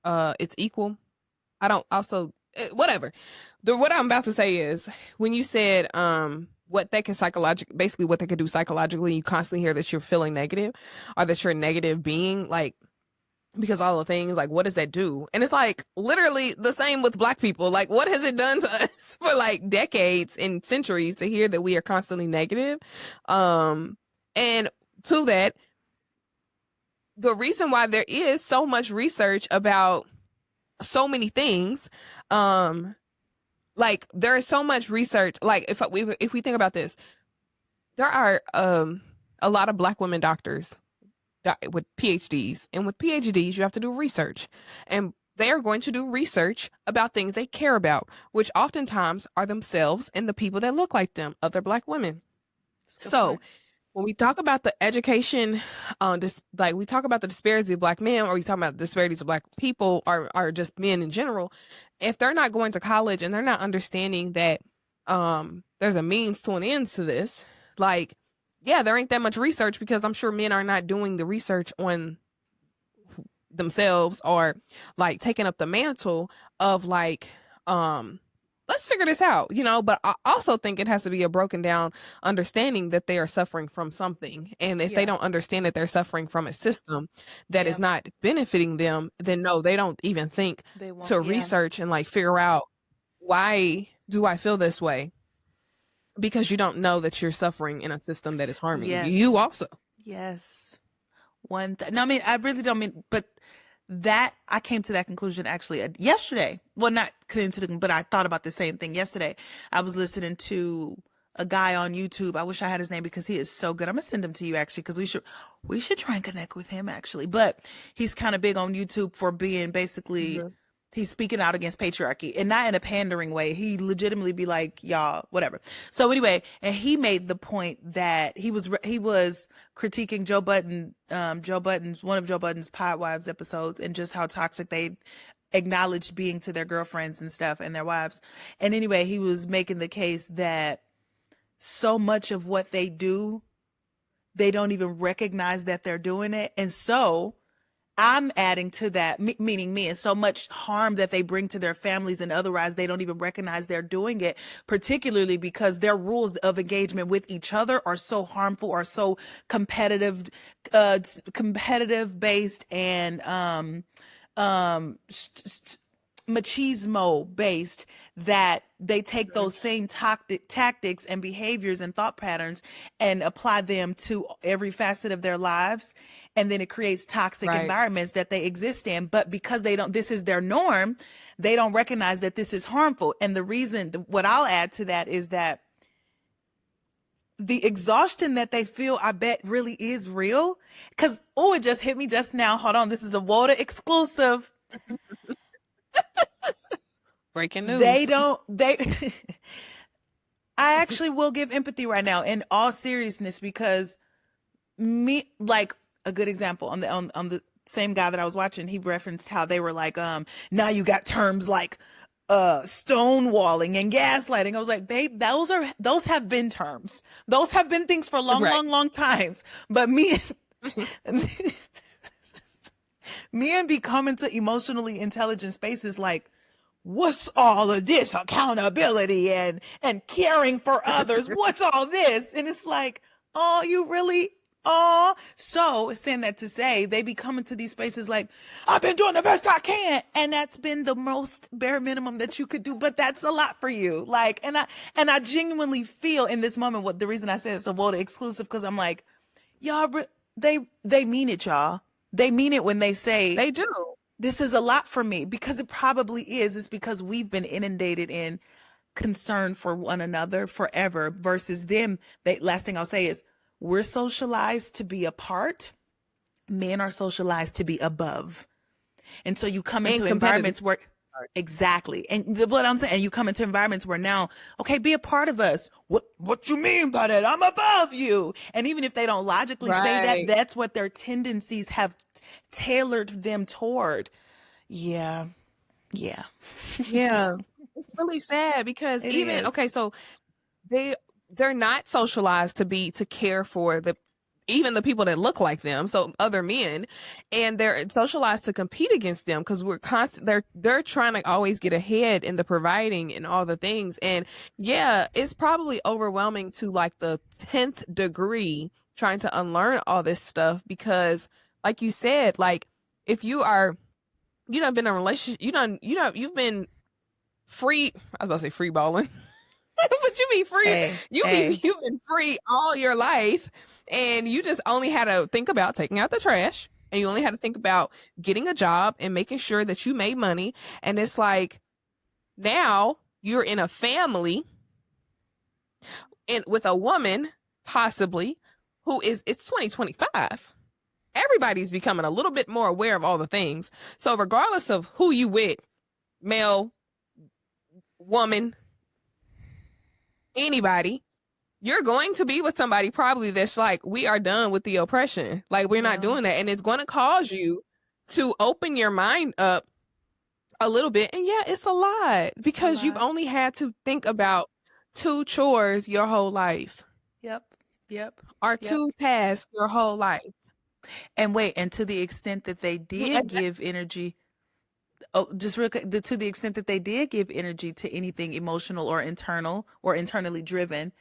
[SPEAKER 2] it's equal. I don't also whatever. What I'm about to say is, when you said what they can basically what they could do psychologically, you constantly hear that you're feeling negative or that you're a negative being, like, because all the things, like, what does that do? And it's like literally the same with Black people. Like, what has it done to us for like decades and centuries to hear that we are constantly negative? And to that, the reason why there is so much research about so many things, like, there is so much research. Like, if we think about this, there are a lot of Black women doctors with PhDs, and with PhDs you have to do research, and they are going to do research about things they care about, which oftentimes are themselves and the people that look like them, other Black women. So when we talk about the education, like, we talk about the disparities of Black men, or we talk about the disparities of Black people, or just men in general, if they're not going to college and they're not understanding that there's a means to an end to this, like, yeah, there ain't that much research, because I'm sure men are not doing the research on themselves, or like taking up the mantle of like, let's figure this out, but I also think it has to be a broken down understanding that they are suffering from something. And if they don't understand that they're suffering from a system that is not benefiting them, then no, they don't even think to research and like figure out, why do I feel this way? Because you don't know that you're suffering in a system that is harming you also.
[SPEAKER 1] Yes. No, I mean, I really don't mean, but that I came to that conclusion actually yesterday. Well, not came to but I thought about the same thing yesterday. I was listening to a guy on YouTube. I wish I had his name because he is so good. I'm gonna send him to you actually, because we should try and connect with him actually. But he's kind of big on YouTube for being basically, he's speaking out against patriarchy, and not in a pandering way. He legitimately be like, y'all, whatever. So anyway, and he made the point that he was critiquing one of Joe Budden's Podwives episodes, and just how toxic they acknowledged being to their girlfriends and stuff and their wives. And anyway, he was making the case that so much of what they do, they don't even recognize that they're doing it. And so I'm adding to that, meaning me, and so much harm that they bring to their families, and otherwise they don't even recognize they're doing it, particularly because their rules of engagement with each other are so harmful, are so competitive based, and machismo based, that they take those same tactics and behaviors and thought patterns and apply them to every facet of their lives. And then it creates toxic environments that they exist in. But because this is their norm, they don't recognize that this is harmful. And the reason, what I'll add to that is that the exhaustion that they feel, I bet, really is real. Because, it just hit me just now. Hold on. This is a WOTA exclusive.
[SPEAKER 2] Breaking news.
[SPEAKER 1] I actually will give empathy right now in all seriousness, because like a good example on the same guy that I was watching, he referenced how they were like, now you got terms like stonewalling and gaslighting. I was like, babe, those have been terms. Those have been things for long times. But me and be coming to emotionally intelligent spaces like, what's all of this accountability and caring for others? What's all this? And it's like, oh, you really? Oh, so saying that to say, they be coming to these spaces like, I've been doing the best I can. And that's been the most bare minimum that you could do. But that's a lot for you. Like, and I genuinely feel in this moment, what the reason I said it's a WOTA exclusive, because I'm like, y'all, they mean it, y'all. They mean it when they say
[SPEAKER 2] they do.
[SPEAKER 1] This is a lot for me, because it probably is. It's because we've been inundated in concern for one another forever versus them. Last thing I'll say is, we're socialized to be apart. Men are socialized to be above. And so you come into environments where, exactly. And what I'm saying, and you come into environments where now, okay, be a part of us. What you mean by that? I'm above you. And even if they don't logically say that, that's what their tendencies have tailored them toward. Yeah.
[SPEAKER 2] It's really sad, because so they're not socialized to care for even the people that look like them, so other men, and they're socialized to compete against them, because they're trying to always get ahead in the providing and all the things. And it's probably overwhelming to like the 10th degree trying to unlearn all this stuff, because like you said, like if you've been in a relationship, you've been free, I was about to say free balling. But you be free. You've been free all your life, and you just only had to think about taking out the trash, and you only had to think about getting a job and making sure that you made money. And it's like, now you're in a family and with a woman possibly it's 2025. Everybody's becoming a little bit more aware of all the things. So regardless of who you with, male, woman, anybody, you're going to be with somebody probably that's like, we are done with the oppression. Like, we're not doing that. And it's going to cause you to open your mind up a little bit. And it's a lot, because you've only had to think about 2 chores your whole life.
[SPEAKER 1] Yep.
[SPEAKER 2] Or 2 tasks your whole life.
[SPEAKER 1] And to the extent that they did give energy, just real quick, to the extent that they did give energy to anything emotional or internal or internally driven,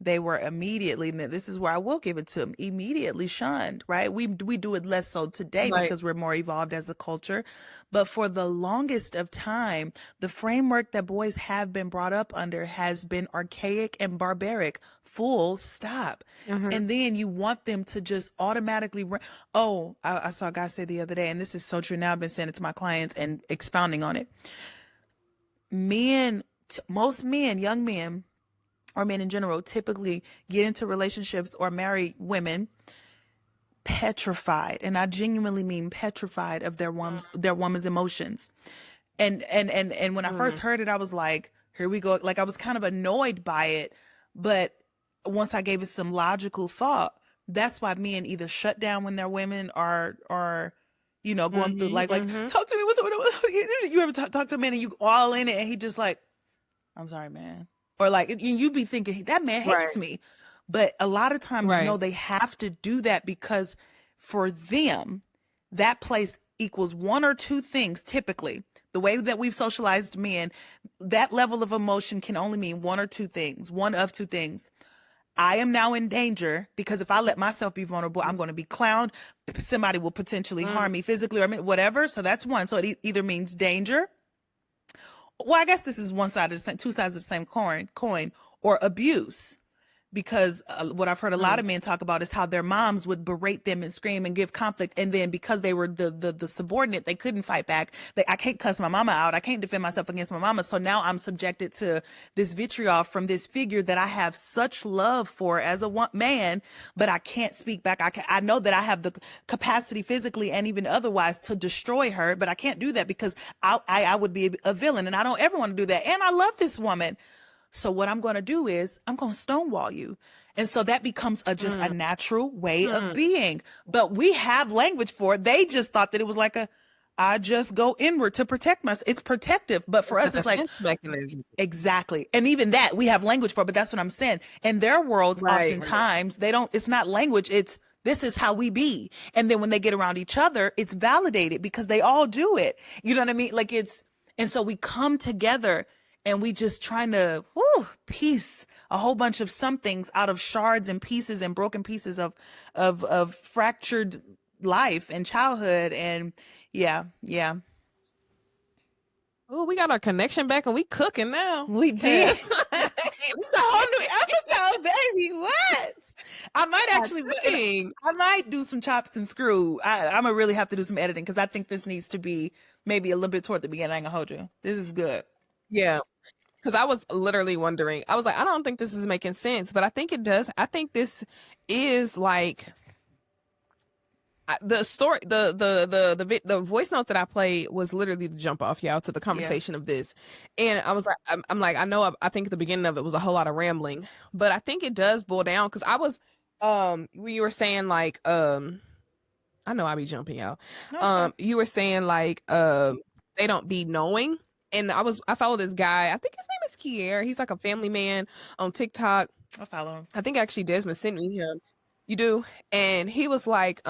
[SPEAKER 1] they were immediately, and this is where I will give it to them, immediately shunned, right? We do it less so today because we're more evolved as a culture. But for the longest of time, the framework that boys have been brought up under has been archaic and barbaric, full stop. And then you want them to just automatically, I saw a guy say the other day, and this is so true now, I've been saying it to my clients and expounding on it. Most men, young men, or men in general, typically get into relationships or marry women petrified, and I genuinely mean petrified of their woman's emotions. And when I first heard it, I was like, here we go. Like, I was kind of annoyed by it, but once I gave it some logical thought, that's why men either shut down when their women are going through like talk to me. You ever talk to a man and you all in it, and he just like, I'm sorry, man. Or like, you be thinking, that man hates me. But a lot of times, they have to do that because for them, that place equals 1 or 2 things. Typically, the way that we've socialized men, that level of emotion can only mean 1 or 2 things, one of 2 things. I am now in danger because if I let myself be vulnerable, I'm going to be clowned. Somebody will potentially harm me physically or whatever. So that's one. So it either means danger. Well, I guess this is one side of the same, two sides of the same coin, or abuse. Because what I've heard a lot of men talk about is how their moms would berate them and scream and give conflict. And then because they were the subordinate, they couldn't fight back. I can't cuss my mama out. I can't defend myself against my mama. So now I'm subjected to this vitriol from this figure that I have such love for as a man, but I can't speak back. I know that I have the capacity physically and even otherwise to destroy her, but I can't do that because I would be a villain, and I don't ever want to do that. And I love this woman. So what I'm going to do is I'm going to stonewall you. And so that becomes just a natural way of being. But we have language for it. They just thought that it was like I just go inward to protect myself. It's protective. But for us, it's like,
[SPEAKER 2] mechanism.
[SPEAKER 1] Exactly. And even that we have language for, but that's what I'm saying. In their worlds, oftentimes it's not language. This is how we be. And then when they get around each other, it's validated because they all do it. You know what I mean? Like and so we come together and we just trying to piece a whole bunch of somethings out of shards and pieces and broken pieces of fractured life and childhood. And yeah.
[SPEAKER 2] Oh, we got our connection back and we cooking now.
[SPEAKER 1] We did. It's a whole new episode, baby. What? I might do some chops and screw. I'm gonna really have to do some editing because I think this needs to be maybe a little bit toward the beginning. I ain't gonna hold you. This is good.
[SPEAKER 2] Yeah. Because I was literally wondering, I was like, I don't think this is making sense, but I think it does. I think this is like the story, the voice note that I played was literally the jump off, y'all, to the conversation of this. And I was like, I'm like, I think at the beginning of it was a whole lot of rambling, but I think it does boil down. Because I was, you were saying like, I know I be jumping, y'all.
[SPEAKER 1] No,
[SPEAKER 2] you were saying like, they don't be knowing. And I follow this guy. I think his name is Kier. He's like a family man on TikTok.
[SPEAKER 1] I follow him.
[SPEAKER 2] I think actually Desmond sent me him. You do? And he was like,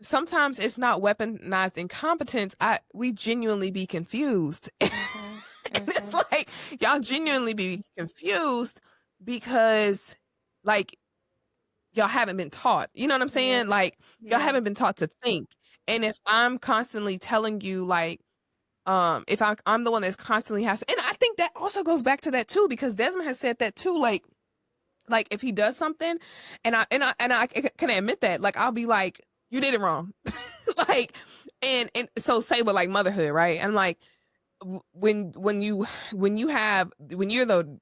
[SPEAKER 2] sometimes it's not weaponized incompetence. We genuinely be confused. And it's like, y'all genuinely be confused because like y'all haven't been taught. You know what I'm saying? Like y'all haven't been taught to think. And if I'm constantly telling you like, if I'm the one that's constantly and I think that also goes back to that too, because Desmond has said that too, like if he does something and I can admit that, like, I'll be like, you did it wrong. Like, and so say with like motherhood, right? I'm like, when you're the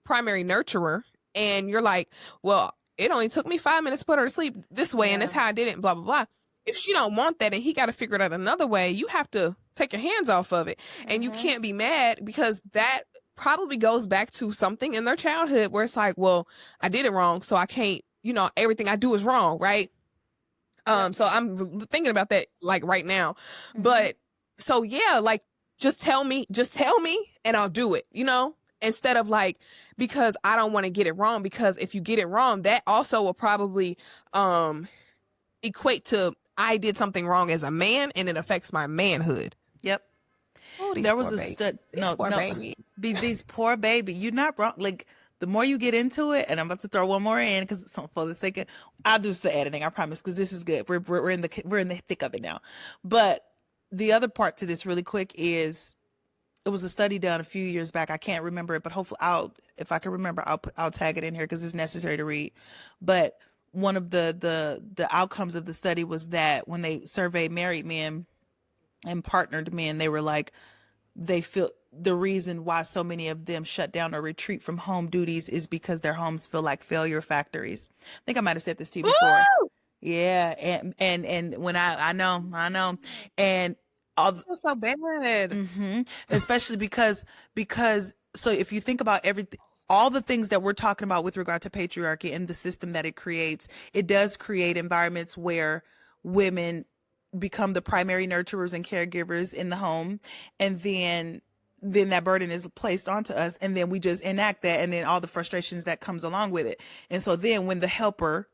[SPEAKER 2] primary nurturer and you're like, well, it only took me 5 minutes to put her to sleep this way. And that's how I did it. Blah, blah, blah. If she don't want that and he got to figure it out another way, you have to take your hands off of it. And you can't be mad because that probably goes back to something in their childhood where it's like, well, I did it wrong. So I can't, everything I do is wrong. Right. So I'm thinking about that like right now, but so yeah, like just tell me and I'll do it, instead of like, because I don't want to get it wrong, because if you get it wrong, that also will probably, equate to I did something wrong as a man and it affects my manhood.
[SPEAKER 1] Yep.
[SPEAKER 2] Oh,
[SPEAKER 1] there was a stud. No, these poor baby. You're not wrong. Like the more you get into it, and I'm about to throw one more in because for the sake of, I'll do the editing. I promise, because this is good. We're in the thick of it now. But the other part to this, really quick, is it was a study done a few years back. I can't remember it, but hopefully if I can remember, I'll tag it in here because it's necessary to read. But one of the outcomes of the study was that when they surveyed married men and partnered men, they were like, they feel the reason why so many of them shut down or retreat from home duties is because their homes feel like failure factories. I think I might have said this to you before. Woo! Yeah. And when I know. And
[SPEAKER 2] that's so bad.
[SPEAKER 1] Especially because so if you think about everything, all the things that we're talking about with regard to patriarchy and the system that it creates, it does create environments where women become the primary nurturers and caregivers in the home. And then that burden is placed onto us. And then we just enact that. And then all the frustrations that comes along with it. And so then when the helper,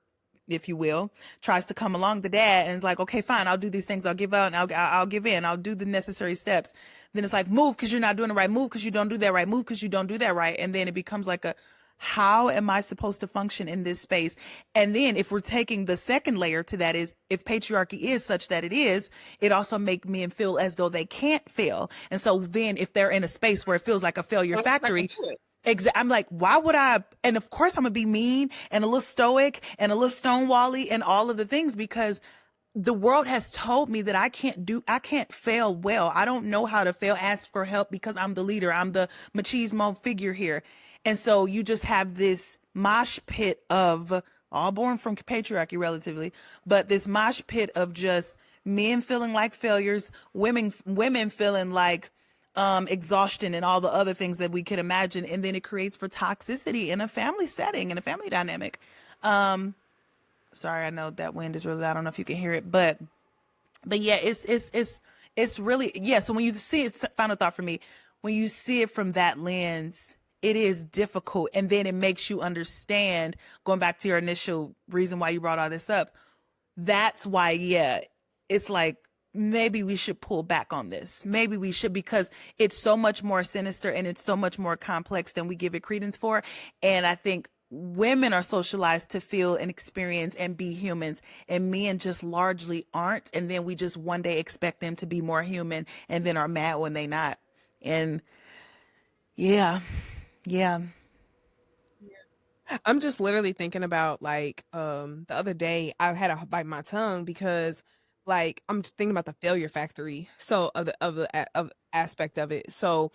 [SPEAKER 1] if you will, tries to come along, the dad, and it's like, okay, fine, I'll do these things. I'll give out and I'll give in. I'll do the necessary steps. Then it's like, move because you're not doing it right. Move because you don't do that right. Move because you don't do that right. And then it becomes like how am I supposed to function in this space? And then if we're taking the second layer to that is, if patriarchy is such that it is, it also make men feel as though they can't fail. And so then if they're in a space where it feels like a failure factory, I'm like, why would I? And of course I'm gonna be mean and a little stoic and a little stonewally and all of the things, because the world has told me that I can't fail well. I don't know how to fail, ask for help, because I'm the leader. I'm the machismo figure here. And so you just have this mosh pit of, all born from patriarchy relatively, but this mosh pit of just men feeling like failures, women feeling like exhaustion and all the other things that we could imagine. And then it creates for toxicity in a family setting, in a family dynamic. Sorry, I know that wind is really loud. I don't know if you can hear it, but yeah, it's really, yeah. So when you see it, final thought for me, when you see it from that lens, it is difficult. And then it makes you understand, going back to your initial reason why you brought all this up. That's why, yeah, it's like, maybe we should pull back on this. Maybe we should, because it's so much more sinister and it's so much more complex than we give it credence for. And I think women are socialized to feel and experience and be humans, and men just largely aren't. And then we just one day expect them to be more human and then are mad when they not. And yeah.
[SPEAKER 2] I'm just literally thinking about like the other day I had to bite my tongue because like I'm just thinking about the failure factory. So of aspect of it. So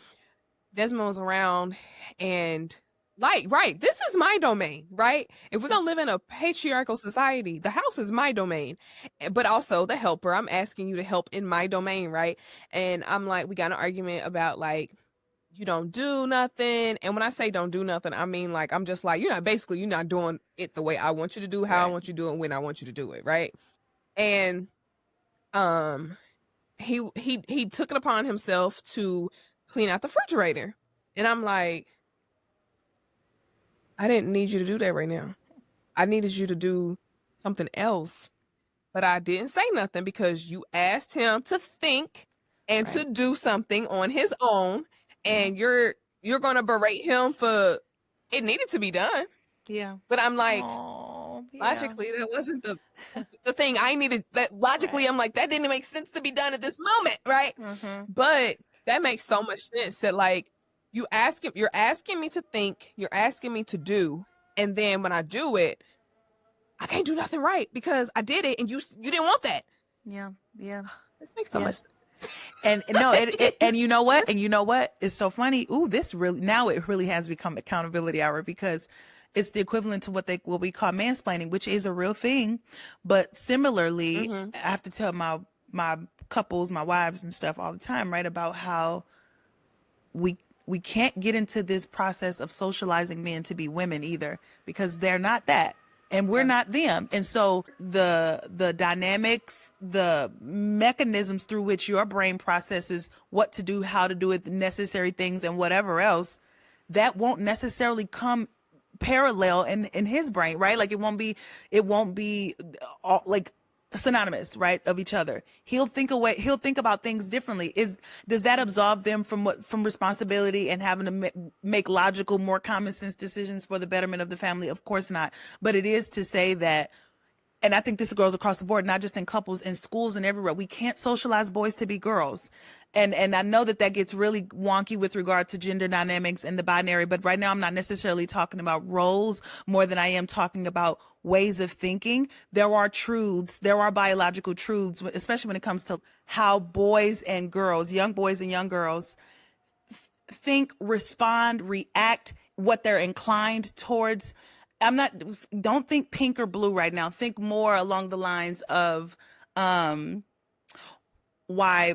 [SPEAKER 2] Desmond was around and like, right, this is my domain, right? If we're gonna live in a patriarchal society, the house is my domain, but also the helper. I'm asking you to help in my domain, right? And I'm like, we got an argument about like, you don't do nothing. And when I say don't do nothing, I mean like, I'm just like, you're not doing it the way I want you to do, how I want you to do it, when I want you to do it, right? And he took it upon himself to clean out the refrigerator, and I'm like, I didn't need you to do that right now. I needed you to do something else. But I didn't say nothing because you asked him to think and to do something on his own. And you're going to berate him for it needed to be done.
[SPEAKER 1] Yeah.
[SPEAKER 2] But I'm like, logically, that wasn't the thing I needed. That logically, I'm like, that didn't make sense to be done at this moment. Right. But that makes so much sense that like, you're asking me to think, you're asking me to do, and then when I do it, I can't do nothing right because I did it and you didn't want that.
[SPEAKER 1] Yeah.
[SPEAKER 2] This makes so much sense.
[SPEAKER 1] And no, and you know what? It's so funny. Ooh, now it really has become accountability hour, because it's the equivalent to what we call mansplaining, which is a real thing. But similarly, I have to tell my couples, my wives and stuff all the time, right, about how we can't get into this process of socializing men to be women either, because they're not that. And we're not them. And so the dynamics, the mechanisms through which your brain processes what to do, how to do it, the necessary things and whatever else, that won't necessarily come parallel in his brain, right? Like it won't be all, like synonymous, right, of each other. He'll think about things differently. Does that absolve them from responsibility and having to make logical, more common sense decisions for the betterment of the family? Of course not. But it is to say that, and I think this goes across the board, not just in couples, in schools and everywhere. We can't socialize boys to be girls. And I know that gets really wonky with regard to gender dynamics and the binary, but right now I'm not necessarily talking about roles more than I am talking about ways of thinking. There are truths, there are biological truths, especially when it comes to how boys and girls, young boys and young girls think, respond, react, what they're inclined towards. Don't think pink or blue right now. Think more along the lines of why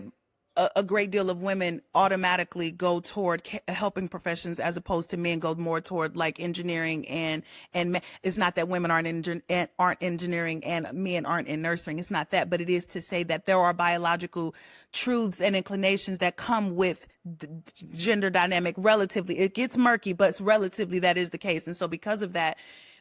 [SPEAKER 1] a great deal of women automatically go toward helping professions as opposed to men go more toward like engineering and it's not that women aren't engineering and men aren't in nursing. It's not that, but it is to say that there are biological truths and inclinations that come with the gender dynamic relatively. It gets murky, but relatively that is the case. And so because of that,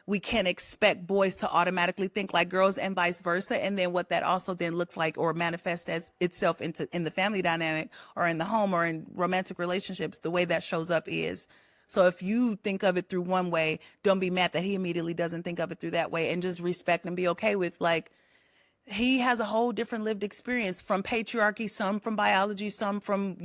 [SPEAKER 1] we can't expect boys to automatically think like girls and vice versa. And then what that also then looks like or manifests as itself in the family dynamic or in the home or in romantic relationships, the way that shows up is So if you think of it through one way, don't be mad that he immediately doesn't think of it through that way, and just respect and be okay with, like, he has a whole different lived experience from patriarchy, some from biology, some from,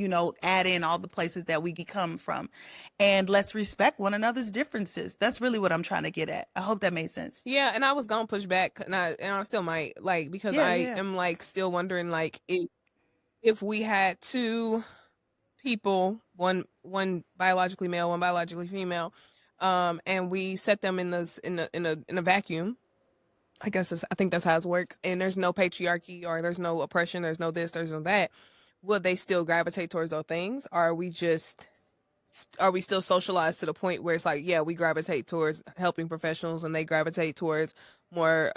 [SPEAKER 1] add in all the places that we come from. And let's respect one another's differences. That's really what I'm trying to get at. I hope that made sense.
[SPEAKER 2] Yeah, and I was gonna push back, and I still might, like, because
[SPEAKER 1] Yeah,
[SPEAKER 2] I
[SPEAKER 1] yeah.
[SPEAKER 2] am like still wondering, like, if we had two people, one biologically male, one biologically female, and we set them in a vacuum. I think that's how it works. And there's no patriarchy, or there's no oppression, there's no this, there's no that. Would they still gravitate towards those things? Or are we still socialized to the point where it's like, yeah, we gravitate towards helping professionals and they gravitate towards more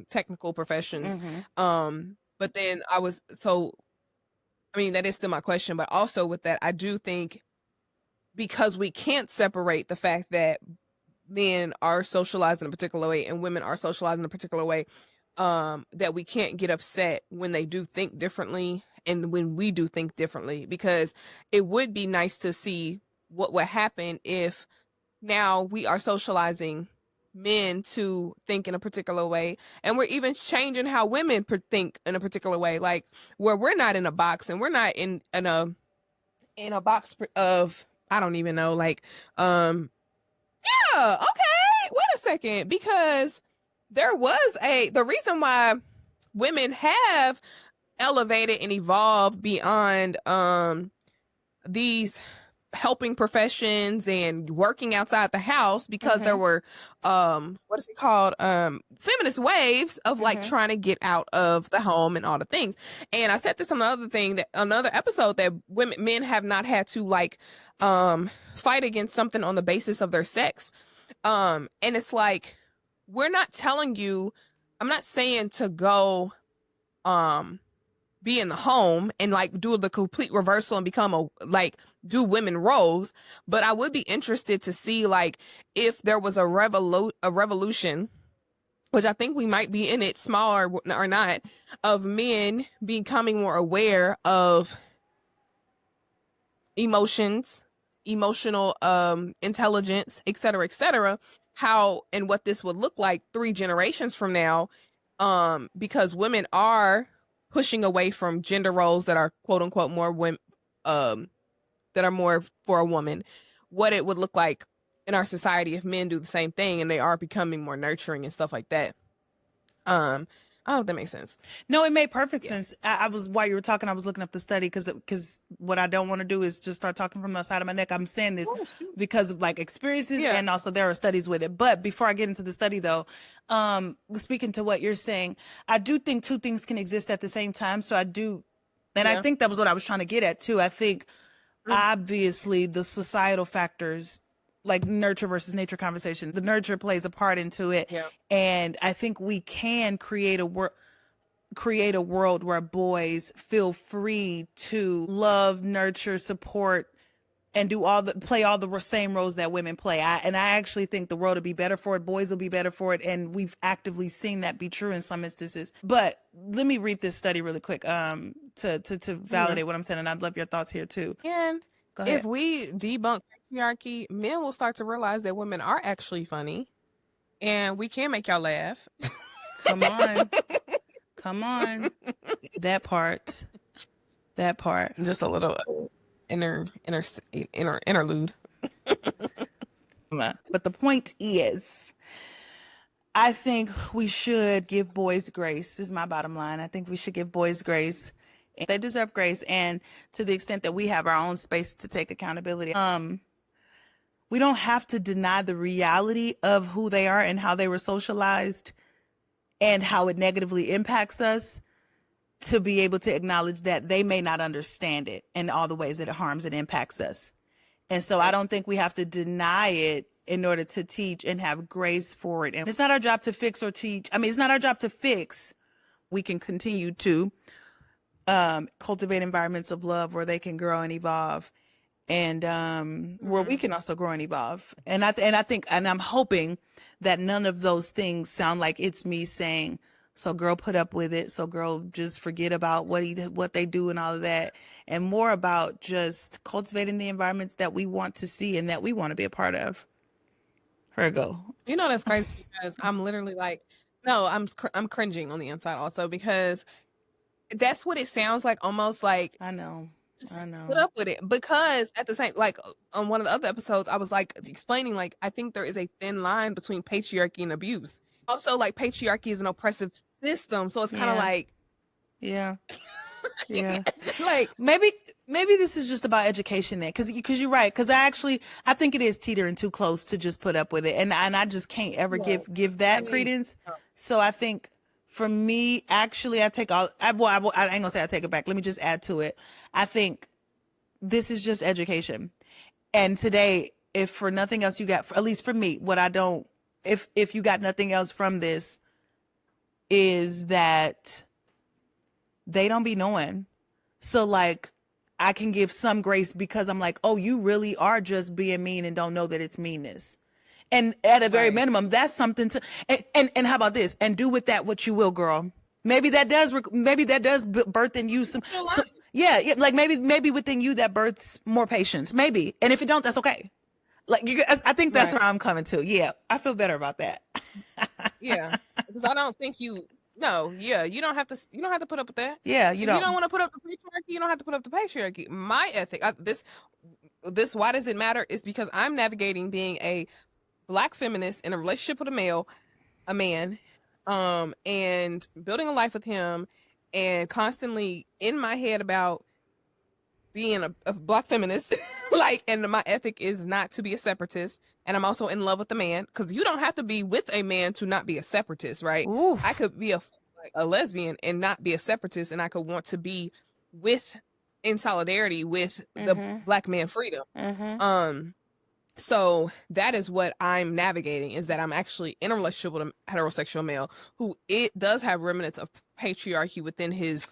[SPEAKER 2] technical professions. But then that is still my question. But also with that, I do think, because we can't separate the fact that men are socialized in a particular way and women are socialized in a particular way, that we can't get upset when they do think differently and when we do think differently, because it would be nice to see what would happen if now we are socializing men to think in a particular way, and we're even changing how women think in a particular way, like where we're not in a box, and we're not in a box of, I don't even know, like, yeah, okay, wait a second, because the reason why women have elevated and evolved beyond these helping professions and working outside the house, because there were what is it called, feminist waves of like trying to get out of the home and all the things. And I said this on another episode, that men have not had to like fight against something on the basis of their sex, and it's like, we're not telling you, I'm not saying to go be in the home and like do the complete reversal and become do women roles, but I would be interested to see, like, if there was a revolution, which I think we might be in it, small or not, of men becoming more aware of emotions, emotional intelligence, etc., how and what this would look like 3 generations from now, because women are pushing away from gender roles that are quote unquote more women, that are more for a woman, what it would look like in our society if men do the same thing and they are becoming more nurturing and stuff like that. I hope that makes sense.
[SPEAKER 1] No, it made perfect sense. While you were talking, I was looking up the study, because what I don't want to do is just start talking from the side of my neck. I'm saying this because of like experiences, and also there are studies with it. But before I get into the study though, speaking to what you're saying, I do think 2 things can exist at the same time. So I do, and I think that was what I was trying to get at too. I think obviously the societal factors, like nurture versus nature conversation, the nurture plays a part into it. And I think we can create a world where boys feel free to love, nurture, support, and play all the same roles that women play. I actually think the world will be better for it. Boys will be better for it. And we've actively seen that be true in some instances. But let me read this study really quick, to validate what I'm saying. And I'd love your thoughts here too.
[SPEAKER 2] And if we debunk patriarchy, men will start to realize that women are actually funny and we can make y'all laugh.
[SPEAKER 1] Come on. Come on. That part.
[SPEAKER 2] Just a little interlude.
[SPEAKER 1] But the point is, I think we should give boys grace. This is my bottom line. I think we should give boys grace. They deserve grace. And to the extent that we have our own space to take accountability, we don't have to deny the reality of who they are and how they were socialized and how it negatively impacts us, to be able to acknowledge that they may not understand it in all the ways that it harms and impacts us. And so I don't think we have to deny it in order to teach and have grace for it. And it's not our job to fix or teach. I mean, it's not our job to fix. We can continue to cultivate environments of love where they can grow and evolve, and where we can also grow and evolve. And I'm hoping that none of those things sound like it's me saying So girl put up with it. So girl just forget about what they do and all of that, and more about just cultivating the environments that we want to see and that we want to be a part of. Here we go.
[SPEAKER 2] You know, that's crazy because I'm literally like, no, I'm cringing on the inside also because that's what it sounds like, almost like
[SPEAKER 1] I know.
[SPEAKER 2] just put up with it. Because at the same, like on one of the other episodes, I was like explaining, like, I think there is a thin line between patriarchy and abuse. Also, like, patriarchy is an oppressive system, so it's kind of
[SPEAKER 1] Yeah.
[SPEAKER 2] like,
[SPEAKER 1] Yeah. Yeah.
[SPEAKER 2] like,
[SPEAKER 1] Maybe this is just about education then, because you're right. Because I think it is teetering too close to just put up with it, and I just can't ever
[SPEAKER 2] Yeah.
[SPEAKER 1] give that
[SPEAKER 2] I mean,
[SPEAKER 1] credence.
[SPEAKER 2] no.
[SPEAKER 1] So I think for me, actually, I take all. I ain't gonna say I take it back. Let me just add to it. I think this is just education, and today, if for nothing else, you got, at least for me, what I don't. If you got nothing else from this, is that they don't be knowing. So like, I can give some grace because I'm like, oh, you really are just being mean and don't know that it's meanness. And at a very
[SPEAKER 2] Right.
[SPEAKER 1] minimum, that's something to, and how about this? And do with that what you will, girl. Maybe that does birth in you some yeah, like maybe within you that births more patience. Maybe. And if it don't, that's okay. Like, I think that's
[SPEAKER 2] Right.
[SPEAKER 1] where I'm coming to. Yeah, I feel better about that.
[SPEAKER 2] Yeah, because I don't think you don't have to put up with that.
[SPEAKER 1] Yeah,
[SPEAKER 2] If you don't want to put up the patriarchy, you don't have to put up the patriarchy. My ethic, this why does it matter? Is because I'm navigating being a Black feminist in a relationship with a man, and building a life with him, and constantly in my head about being a Black feminist. Like, and my ethic is not to be a separatist, and I'm also in love with the man, because you don't have to be with a man to not be a separatist, right?
[SPEAKER 1] Oof.
[SPEAKER 2] I could be a lesbian and not be a separatist, and I could want to be in solidarity with the Black man freedom. So that is what I'm navigating, is that I'm actually in a relationship with a heterosexual male who it does have remnants of patriarchy within his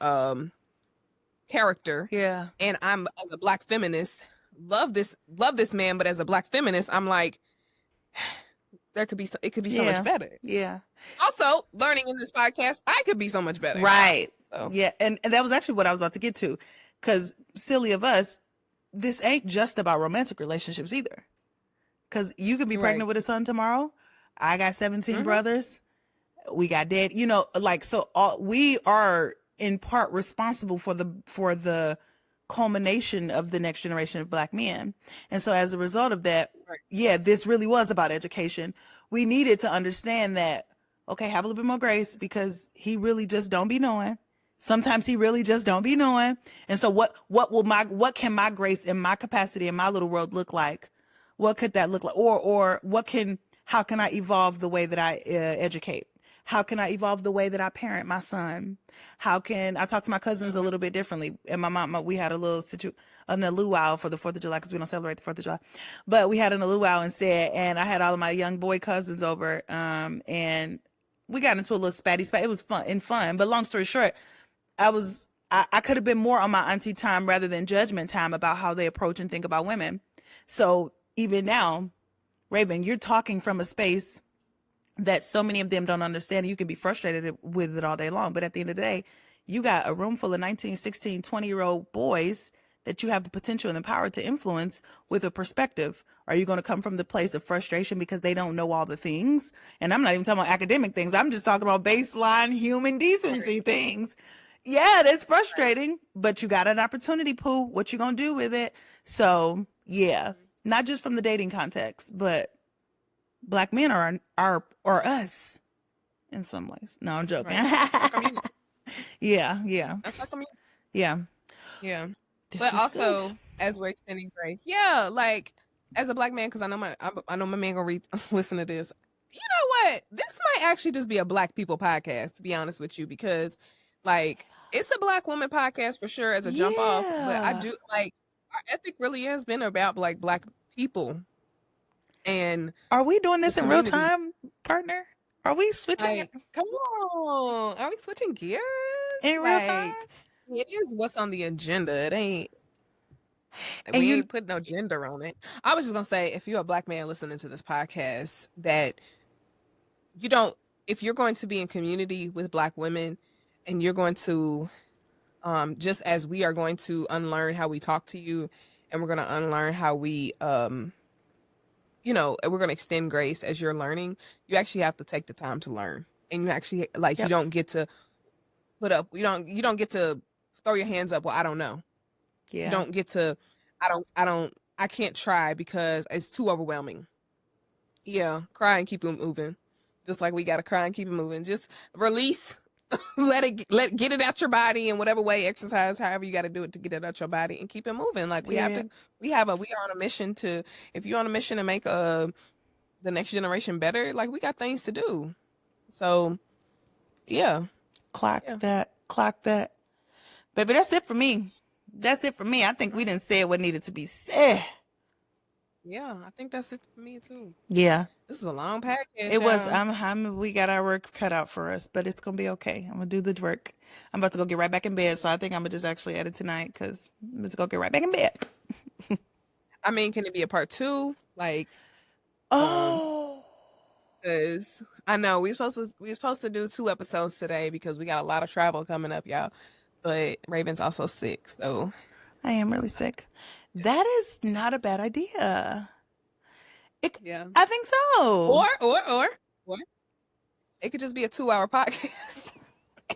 [SPEAKER 2] character.
[SPEAKER 1] Yeah.
[SPEAKER 2] And I'm, as a Black feminist, love this man, but as a Black feminist, I'm like, it could be so much better.
[SPEAKER 1] Yeah.
[SPEAKER 2] Also, learning in this podcast, I could be so much better.
[SPEAKER 1] Right.
[SPEAKER 2] So.
[SPEAKER 1] Yeah, and that was actually what I was about to get to, because silly of us, this ain't just about romantic relationships either. Because you could be pregnant with a son tomorrow. I got 17 brothers. We got dead. You know, like, so we are in part responsible for the culmination of the next generation of Black men. And so as a result of that, yeah, this really was about education. We needed to understand that, okay, have a little bit more grace, because he really just don't be knowing. Sometimes he really just don't be knowing. And so what can my grace and my capacity in my little world look like? What could that look like? Or how can I evolve the way that I educate? How can I evolve the way that I parent my son? How can I talk to my cousins a little bit differently? And my mom, we had a luau for the 4th of July, because we don't celebrate the 4th of July, but we had a luau instead. And I had all of my young boy cousins over, and we got into a little spatty spat. It was fun. But long story short, I could have been more on my auntie time rather than judgment time about how they approach and think about women. So even now, Raven, you're talking from a space that so many of them don't understand. You can be frustrated with it all day long, but at the end of the day, you got a room full of 19, 16, 20-year-old boys that you have the potential and the power to influence with a perspective. Are you going to come from the place of frustration because they don't know all the things? And I'm not even talking about academic things. I'm just talking about baseline human decency things. Yeah, that's frustrating, but you got an opportunity, Pooh. What you going to do with it? So yeah, not just from the dating context, but Black men are us in some ways. No, I'm joking.
[SPEAKER 2] Right.
[SPEAKER 1] Yeah.
[SPEAKER 2] That's our community.
[SPEAKER 1] Yeah.
[SPEAKER 2] But also, good. As we're extending grace, yeah, like as a Black man, because I know my man gonna listen to this. You know what? This might actually just be a Black people podcast, to be honest with you, because like it's a Black woman podcast for sure as a jump off. But I do like our ethic really has been about like Black people. And
[SPEAKER 1] are we doing this in real time, partner? Are we switching?
[SPEAKER 2] Like, come on, are we switching gears
[SPEAKER 1] in real time?
[SPEAKER 2] It is what's on the agenda. It ain't. We ain't put no gender on it. I was just gonna say, if you're a Black man listening to this podcast, that you don't if you're going to be in community with Black women and you're going to, just as we are going to unlearn how we talk to you, and we're going to unlearn how we, we're going to extend grace as you're learning, you actually have to take the time to learn. And you actually, like, you don't get to you don't get to throw your hands up. Well, I don't know.
[SPEAKER 1] Yeah.
[SPEAKER 2] You don't get to, I can't try because it's too overwhelming. Yeah. Cry and keep it moving. Just like we got to cry and keep it moving. Just release, get it out your body in whatever way, exercise, however you got to do it to get it out your body and keep it moving. Like we are on a mission if you're on a mission to make the next generation better, like we got things to do. So yeah.
[SPEAKER 1] Clock that. Baby, that's it for me. I think we didn't say what needed to be said.
[SPEAKER 2] Yeah, I think that's it for me too.
[SPEAKER 1] Yeah.
[SPEAKER 2] This is a long package.
[SPEAKER 1] It was. We got our work cut out for us, but it's gonna be okay. I'm gonna do the work. I'm about to go get right back in bed, so I think I'm gonna just actually edit tonight because I'm just gonna get right back in bed.
[SPEAKER 2] I mean, can it be a part 2? Like, because I know we supposed to do 2 episodes today because we got a lot of travel coming up, y'all. But Raven's also sick, so
[SPEAKER 1] I am really sick. That is not a bad idea.
[SPEAKER 2] Yeah,
[SPEAKER 1] I think so.
[SPEAKER 2] Or it could just be a 2-hour podcast.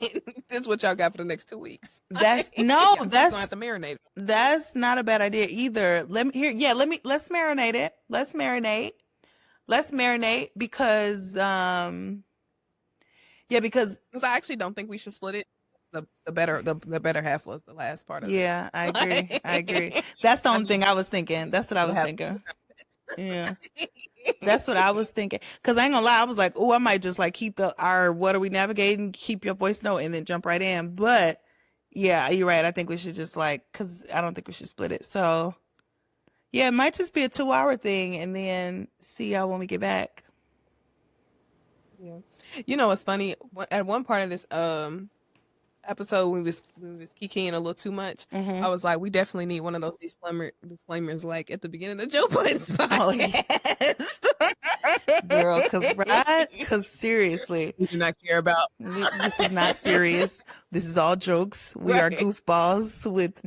[SPEAKER 2] And this is what y'all got for the next 2 weeks.
[SPEAKER 1] That's
[SPEAKER 2] gonna have to marinate it.
[SPEAKER 1] That's not a bad idea either. Let's marinate it. Let's marinate because because
[SPEAKER 2] I actually don't think we should split it. The better half was the last part of it.
[SPEAKER 1] Yeah, I agree. That's the only thing I was thinking. That's what I was thinking. Yeah. That's what I was thinking. Cause I ain't gonna lie, I was like, oh, I might just like keep our what are we navigating, keep your voice note and then jump right in. But yeah, you're right. I think we should just cause I don't think we should split it. So yeah, it might just be a 2-hour thing and then see y'all when we get back.
[SPEAKER 2] Yeah. You know what's funny? At one part of this episode when we was kikiing a little too much, I was like, we definitely need one of those disclaimers like at the beginning of Joe Budden's podcast.
[SPEAKER 1] Girl, because seriously,
[SPEAKER 2] we do not care about.
[SPEAKER 1] This is not serious. This is all jokes. We are goofballs with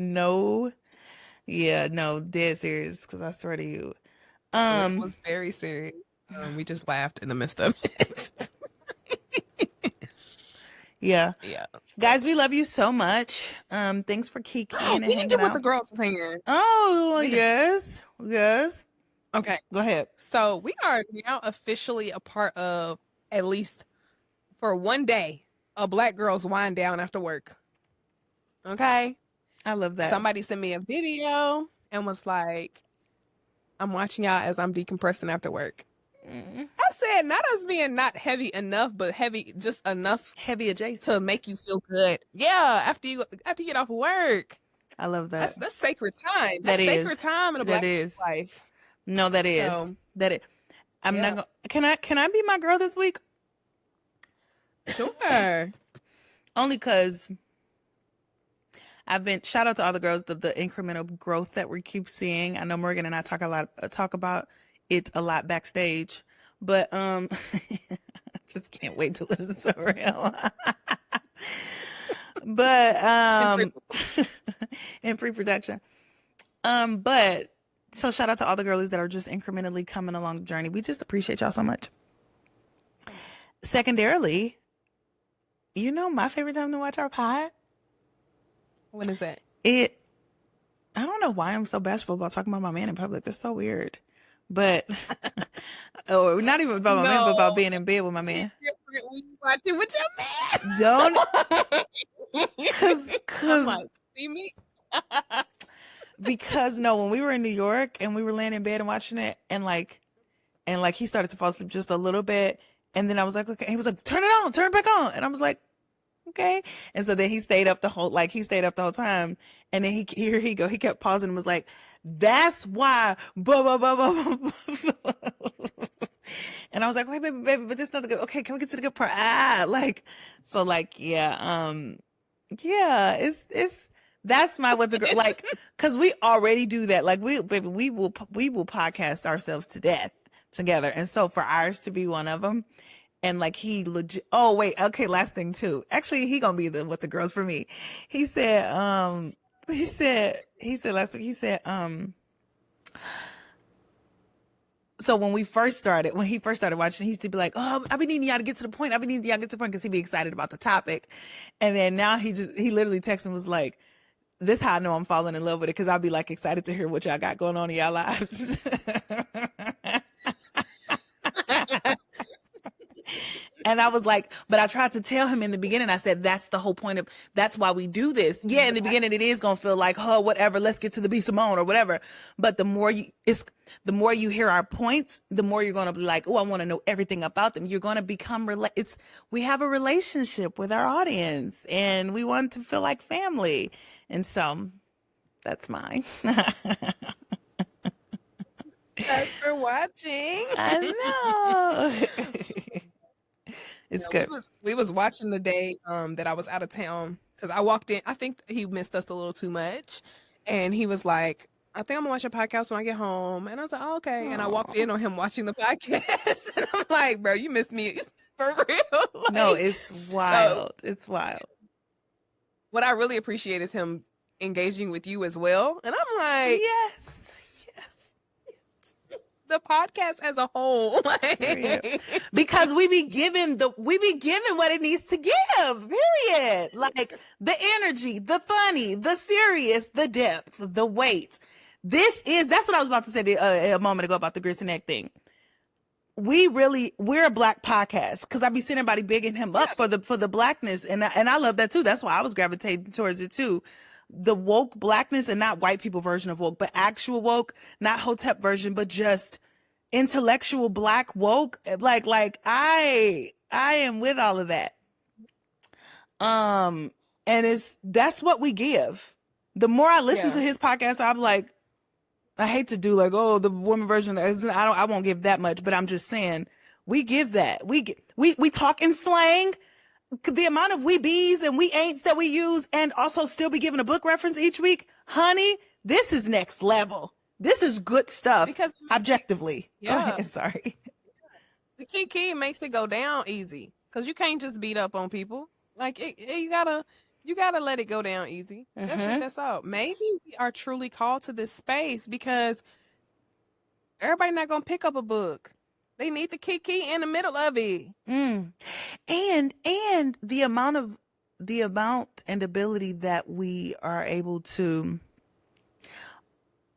[SPEAKER 1] dead serious. Because I swear to you,
[SPEAKER 2] this was very serious. We just laughed in the midst of it.
[SPEAKER 1] Yeah. Guys, we love you so much. Thanks for kicking and hanging out.
[SPEAKER 2] What the girls are saying.
[SPEAKER 1] Oh, yes.
[SPEAKER 2] Okay.
[SPEAKER 1] Go ahead.
[SPEAKER 2] So we are now officially a part of, at least for one day, a Black girl's wind down after work. Okay?
[SPEAKER 1] I love that.
[SPEAKER 2] Somebody sent me a video and was like, I'm watching y'all as I'm decompressing after work. I said, not us being not heavy enough, but heavy, just enough
[SPEAKER 1] heavy adjacent
[SPEAKER 2] to make you feel good. Yeah, after you get off of work.
[SPEAKER 1] I love that.
[SPEAKER 2] That's sacred time. That's sacred time in a Black life.
[SPEAKER 1] No, that is.
[SPEAKER 2] So,
[SPEAKER 1] that is. I'm not gonna. Can I be my girl this week?
[SPEAKER 2] Sure.
[SPEAKER 1] Only because I've been. Shout out to all the girls. The incremental growth that we keep seeing. I know Morgan and I talk about it a lot backstage, but I just can't wait till it's so real. But in pre-production. But so shout out to all the girlies that are just incrementally coming along the journey. We just appreciate y'all so much. Secondarily, my favorite time to watch our pod?
[SPEAKER 2] When is that?
[SPEAKER 1] I don't know why I'm so bashful about talking about my man in public. That's so weird. But, or not even about my man, but about being in bed with my man.
[SPEAKER 2] When you watching with your man.
[SPEAKER 1] Don't. Cause
[SPEAKER 2] I'm like, see me?
[SPEAKER 1] Because when we were in New York and we were laying in bed and watching it and he started to fall asleep just a little bit. And then I was like, okay. And he was like, turn it back on. And I was like, okay. And so then he stayed up the whole time. And then he kept pausing and was like, that's why, blah, blah, blah, blah, blah. And I was like, wait, baby, but this is not the good. Okay, can we get to the good part? That's my what the girl because we already do that. Like we will podcast ourselves to death together, and so for ours to be one of them, And like he legit, oh wait, okay, last thing too. Actually, he gonna be with the girls for me. He said, he said last week, he said, so when he first started watching, he used to be like, oh, I've been needing y'all to get to the point. I've been needing y'all to get to the point, because he'd be excited about the topic. And then now he literally texted and was like, this how I know I'm falling in love with it, because I'll be like excited to hear what y'all got going on in y'all lives. And I was like, but I tried to tell him in the beginning, I said, that's the whole point that's why we do this. Yeah, in the beginning, it is going to feel like, oh, whatever, let's get to the beast of Simone or whatever. But the more you hear our points, the more you're going to be like, oh, I want to know everything about them. You're going to become, we have a relationship with our audience, and we want to feel like family. And so that's mine.
[SPEAKER 2] Thanks for watching.
[SPEAKER 1] I know. It's good.
[SPEAKER 2] We was watching the day that I was out of town, because I walked in. I think he missed us a little too much, and he was like, I think I'm gonna watch a podcast when I get home. And I was like, oh, okay. And I walked in on him watching the podcast. And I'm like, bro, you missed me for real. Like,
[SPEAKER 1] no, it's wild. It's wild.
[SPEAKER 2] What I really appreciate is him engaging with you as well. And I'm like,
[SPEAKER 1] yes.
[SPEAKER 2] The podcast as a whole,
[SPEAKER 1] because we be given what it needs to give, period. Like the energy, the funny, the serious, the depth, the weight. That's what I was about to say a moment ago about the grits and egg thing. We're a Black podcast, because I be seeing everybody bigging him up for the Blackness, and I love that too. That's why I was gravitating towards it too. The woke Blackness, and not white people version of woke, but actual woke, not Hotep version, but just intellectual Black woke. Like I am with all of that. And that's what we give. The more I listen to his podcast, I'm like, I hate to do like, oh, the woman version. I won't give that much, but I'm just saying we give that. We talk in slang. The amount of we bees and we ain'ts that we use, and also still be giving a book reference each week, honey, this is next level. This is good stuff. Because objectively, go ahead, sorry.
[SPEAKER 2] The key makes it go down easy, because you can't just beat up on people. Like you gotta let it go down easy. That's it. That's all. Maybe we are truly called to this space because everybody not gonna pick up a book. They need the key in the middle of it.
[SPEAKER 1] And the amount and ability that we are able to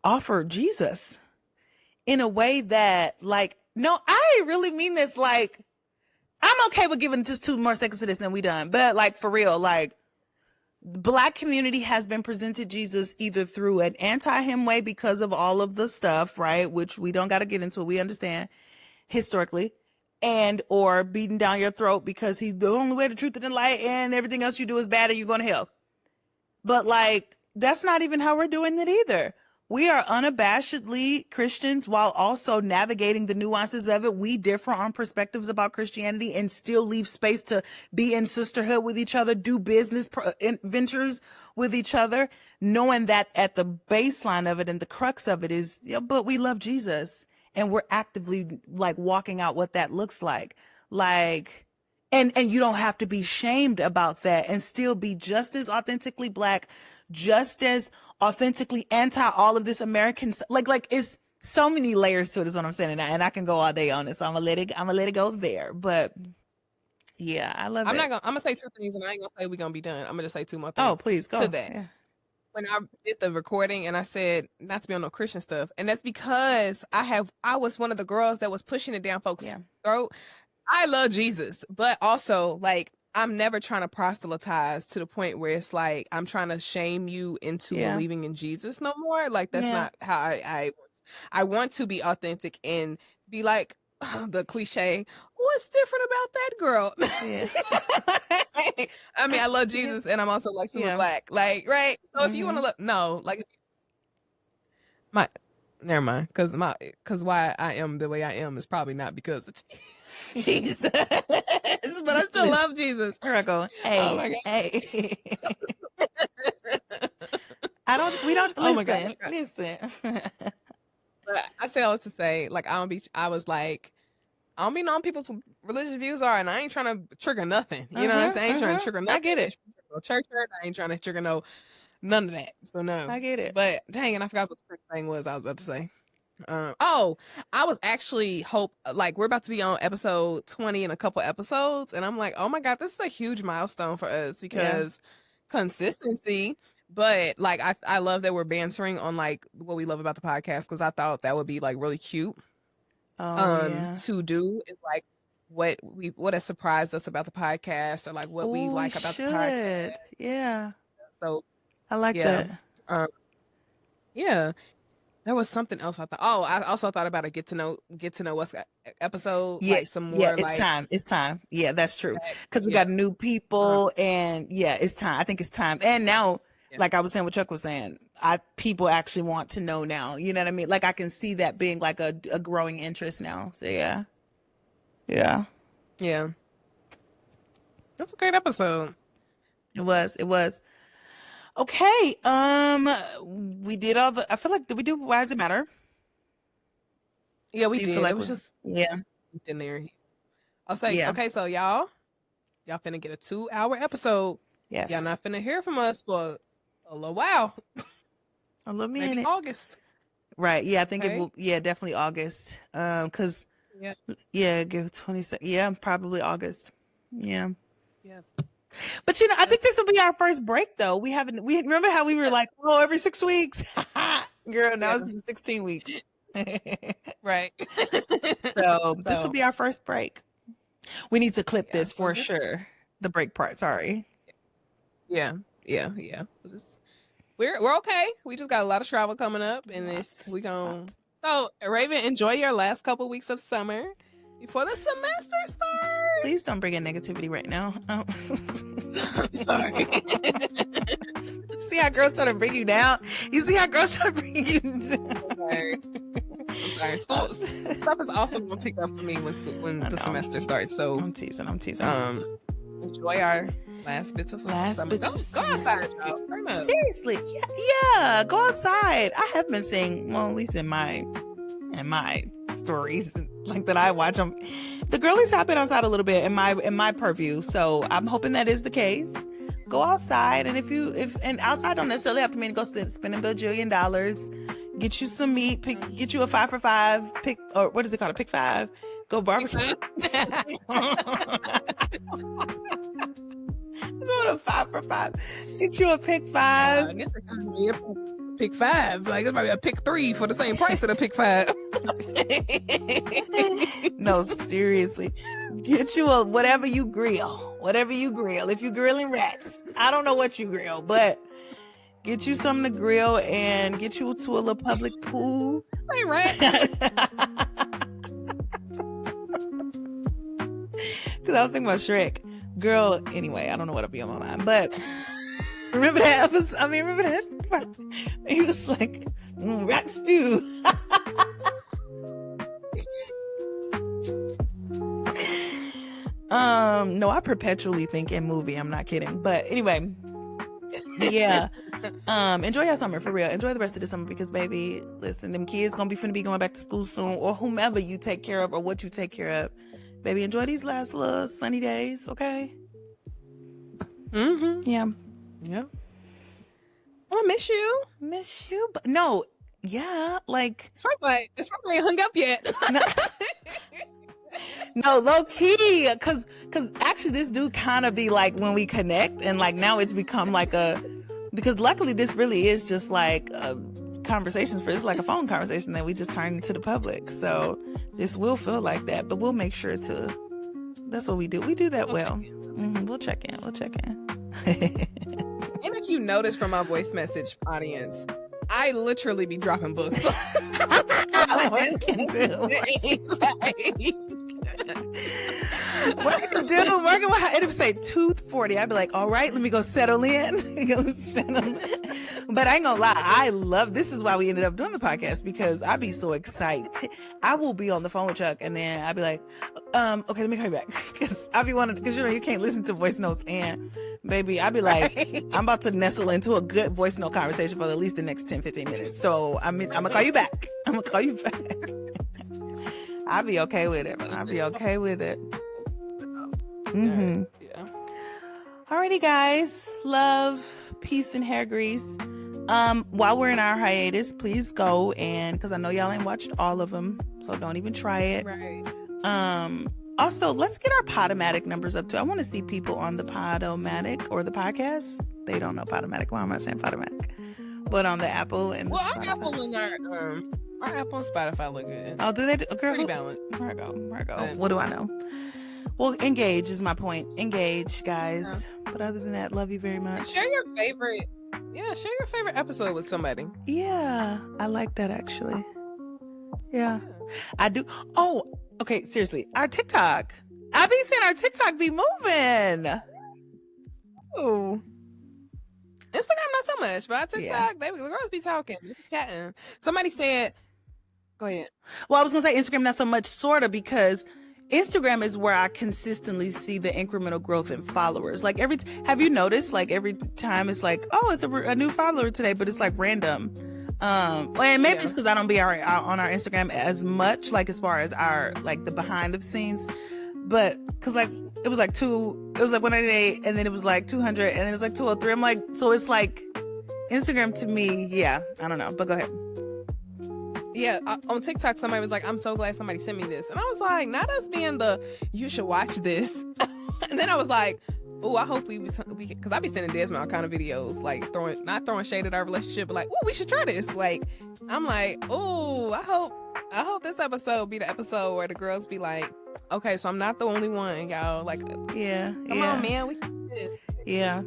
[SPEAKER 1] offer Jesus in a way that, like, no, I really mean this. Like, I'm okay with giving just 2 more seconds to this, and we done. But like, for real, like, the Black community has been presented Jesus either through an anti-him way because of all of the stuff, right? Which we don't got to get into. We understand historically, and or beating down your throat because he's the only way, the truth, and the light, and everything else you do is bad and you're going to hell. But like, that's not even how we're doing it either. We are unabashedly Christians while also navigating the nuances of it. We differ on perspectives about Christianity and still leave space to be in sisterhood with each other, do business ventures with each other, knowing that at the baseline of it and the crux of it is, but we love Jesus. And we're actively like walking out what that looks like. Like, and you don't have to be shamed about that and still be just as authentically Black, just as authentically anti all of this American stuff. Like it's so many layers to it is what I'm saying. And I can go all day on it. So I'm gonna let it go there. But yeah, I love it.
[SPEAKER 2] I'm gonna say 2 things, and I ain't gonna say we're gonna be done. I'm gonna just say 2 more things.
[SPEAKER 1] Oh, please go
[SPEAKER 2] to that.
[SPEAKER 1] Yeah.
[SPEAKER 2] When I did the recording and I said not to be on no Christian stuff, and that's because I was one of the girls that was pushing it down folks' throat. I love Jesus, but also like I'm never trying to proselytize to the point where it's like I'm trying to shame you into believing in Jesus no more. Like that's not how I want to be authentic and be like the cliche. What's different about that girl?
[SPEAKER 1] Yeah.
[SPEAKER 2] I mean, I love Jesus and I'm also like super Black. Like, right? So if you want to look, no, like never mind. Cause why I am the way I am is probably not because of Jesus. But I still love Jesus.
[SPEAKER 1] Here I go. Hey,
[SPEAKER 2] oh my God.
[SPEAKER 1] Hey. We don't listen.
[SPEAKER 2] Oh my God.
[SPEAKER 1] Listen.
[SPEAKER 2] But I say all to say, like, I was like, I don't be knowing people's religious views are, and I ain't trying to trigger nothing. You know what I'm saying? I ain't trying to trigger nothing.
[SPEAKER 1] I get it.
[SPEAKER 2] No church hurt. I ain't trying to trigger none of that. So no.
[SPEAKER 1] I get it.
[SPEAKER 2] But dang, and I forgot what the first thing was I was about to say. I was actually we're about to be on episode 20 in a couple episodes, and I'm like, oh my God, this is a huge milestone for us because consistency. But like, I love that we're bantering on like what we love about the podcast, because I thought that would be like really cute to do, is like what has surprised us about the podcast, or like what we like about the podcast.
[SPEAKER 1] Yeah.
[SPEAKER 2] So
[SPEAKER 1] I like that.
[SPEAKER 2] Yeah. There was something else I thought. Oh, I also thought about a get to know what's episode.
[SPEAKER 1] Yeah,
[SPEAKER 2] like some more.
[SPEAKER 1] Yeah, it's time. It's time. Yeah, that's true. Because we got new people, and it's time. I think it's time. And now, like I was saying, what Chuck was saying, people actually want to know now. You know what I mean? Like I can see that being like a growing interest now. So yeah. That's
[SPEAKER 2] a great episode.
[SPEAKER 1] It was. Okay. We did all the. I feel like, did we do Why Does It Matter?
[SPEAKER 2] Yeah, we did.
[SPEAKER 1] Like
[SPEAKER 2] it was just in there. I'll say, okay, so y'all finna get a 2-hour episode.
[SPEAKER 1] Yes.
[SPEAKER 2] Y'all not finna hear from us for a little while.
[SPEAKER 1] A little minute.
[SPEAKER 2] Maybe August.
[SPEAKER 1] Right. Yeah, I think it will. Yeah, definitely August. Because give 20. Yeah, probably August. Yeah.
[SPEAKER 2] Yes.
[SPEAKER 1] But I think this will be our first break though. We remember how we were like, every 6 weeks. Girl, now it's 16 weeks.
[SPEAKER 2] Right.
[SPEAKER 1] So this will be our first break. We need to clip this for sure. The break part, sorry.
[SPEAKER 2] Yeah. We're okay. We just got a lot of travel coming up, and So Raven, enjoy your last couple weeks of summer before the semester starts.
[SPEAKER 1] Please don't bring in negativity right now. Oh.
[SPEAKER 2] Sorry.
[SPEAKER 1] See how girls try to bring you down? You see how girls try to bring you down?
[SPEAKER 2] I'm sorry. Stuff is also going to pick up for me when the semester starts. So
[SPEAKER 1] I'm teasing.
[SPEAKER 2] Enjoy our last bits of summer. Go outside, y'all.
[SPEAKER 1] Seriously. Yeah. Go outside. I have been seeing, well, at least in my stories like that I watch them, the girlies have been outside a little bit in my purview. So I'm hoping that is the case. Go outside, and and outside don't necessarily have to mean go spend $1 bajillion. Get you some meat, get you a 5 for 5 pick, or what is it called, a pick 5? Go barbecue. It's a 5 for 5. Get you a pick 5.
[SPEAKER 2] I guess it could be a pick 5. Like, it might be a pick 3 for the same price of a pick 5.
[SPEAKER 1] No, seriously. Get you a whatever you grill. If you're grilling rats, I don't know what you grill, but get you something to grill and get you to a little public pool.
[SPEAKER 2] Hey, rats.
[SPEAKER 1] Because I was thinking about Shrek. Girl, anyway, I don't know what'll be on my mind, but remember that episode? Remember that? He was like, rat stew. No, I perpetually think in movie. I'm not kidding. But anyway, yeah. Enjoy your summer, for real. Enjoy the rest of the summer, because baby, listen, them kids finna be going back to school soon, or whomever you take care of or what you take care of. Baby, enjoy these last little sunny days, okay?
[SPEAKER 2] Mm-hmm.
[SPEAKER 1] Yeah.
[SPEAKER 2] Yeah. I miss you.
[SPEAKER 1] But no, yeah, like
[SPEAKER 2] it's probably ain't hung up yet.
[SPEAKER 1] No, low key, cause actually this do kind of be like when we connect, and like now it's become like because luckily this really is just like conversations it's like a phone conversation that we just turned into the public. So this will feel like that, but we'll make sure to. That's what we do. We do that well. Mm-hmm. We'll check in.
[SPEAKER 2] And if you notice from our voice message audience, I literally be dropping books.
[SPEAKER 1] I can do. What I can do, working with how it'd say 2:40. I'd be like, all right, let me go settle in. But I ain't gonna lie, I love this. Is why we ended up doing the podcast, because I'd be so excited. I will be on the phone with Chuck, and then I'd be like, okay, let me call you back, because I'd be because you can't listen to voice notes, and baby, I'd be like, I'm about to nestle into a good voice note conversation for at least the next 10-15 minutes. So I'm gonna call you back. I'll be okay with it. I'll be okay with it. Mm-hmm.
[SPEAKER 2] Yeah.
[SPEAKER 1] Alrighty, guys. Love, peace, and hair grease. While we're in our hiatus, please go and, because I know y'all ain't watched all of them, so don't even try it.
[SPEAKER 2] Right.
[SPEAKER 1] Also, let's get our Podomatic numbers up too. I want to see people on the Podomatic or the podcast. They don't know Podomatic. Why am I saying Podomatic? But on the Apple and the
[SPEAKER 2] Well,
[SPEAKER 1] Spotify.
[SPEAKER 2] our Apple and Spotify look good.
[SPEAKER 1] Oh, do they? Girl,
[SPEAKER 2] Pretty balanced.
[SPEAKER 1] Where I go? What do I know? Well, engage is my point. Engage, guys.
[SPEAKER 2] Yeah.
[SPEAKER 1] But other than that, love you very much.
[SPEAKER 2] Share your favorite. Yeah, share your favorite episode with somebody.
[SPEAKER 1] Yeah, I like that actually. Yeah, I do. Oh, okay. Seriously, our TikTok. I be seeing our TikTok be moving.
[SPEAKER 2] Ooh. Instagram not so much, but our TikTok,
[SPEAKER 1] Yeah.
[SPEAKER 2] the girls be talking, chatting. Somebody said, go ahead.
[SPEAKER 1] Well, I was gonna say Instagram not so much, sorta, because Instagram is where I consistently see the incremental growth in followers. Like have you noticed? Like every time it's like, oh, it's a new follower today, but it's like random. And maybe it's because I don't be on our Instagram as much, like as far as our like the behind the scenes. But because like it was like 198, and then it was like 200, and then it was like 203. I'm like, so it's like Instagram to me, yeah, I don't know. But go ahead.
[SPEAKER 2] Yeah, on TikTok, somebody was like, I'm so glad somebody sent me this. And I was like, not us being you should watch this. And then I was like, oh, I hope we because I be sending Desmond all kind of videos, like not throwing shade at our relationship, but like, oh, we should try this. Like, I'm like, oh, I hope this episode be the episode where the girls be like, okay, so I'm not the only one, y'all. Like, come on, man, we can do this.
[SPEAKER 1] Yeah.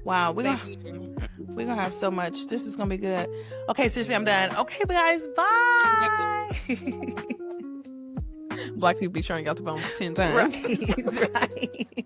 [SPEAKER 1] Wow, we're gonna have so much. This is gonna be good. Okay, seriously, I'm done. Okay, guys, bye.
[SPEAKER 2] Black people be trying to get off the phone 10 times.
[SPEAKER 1] Right.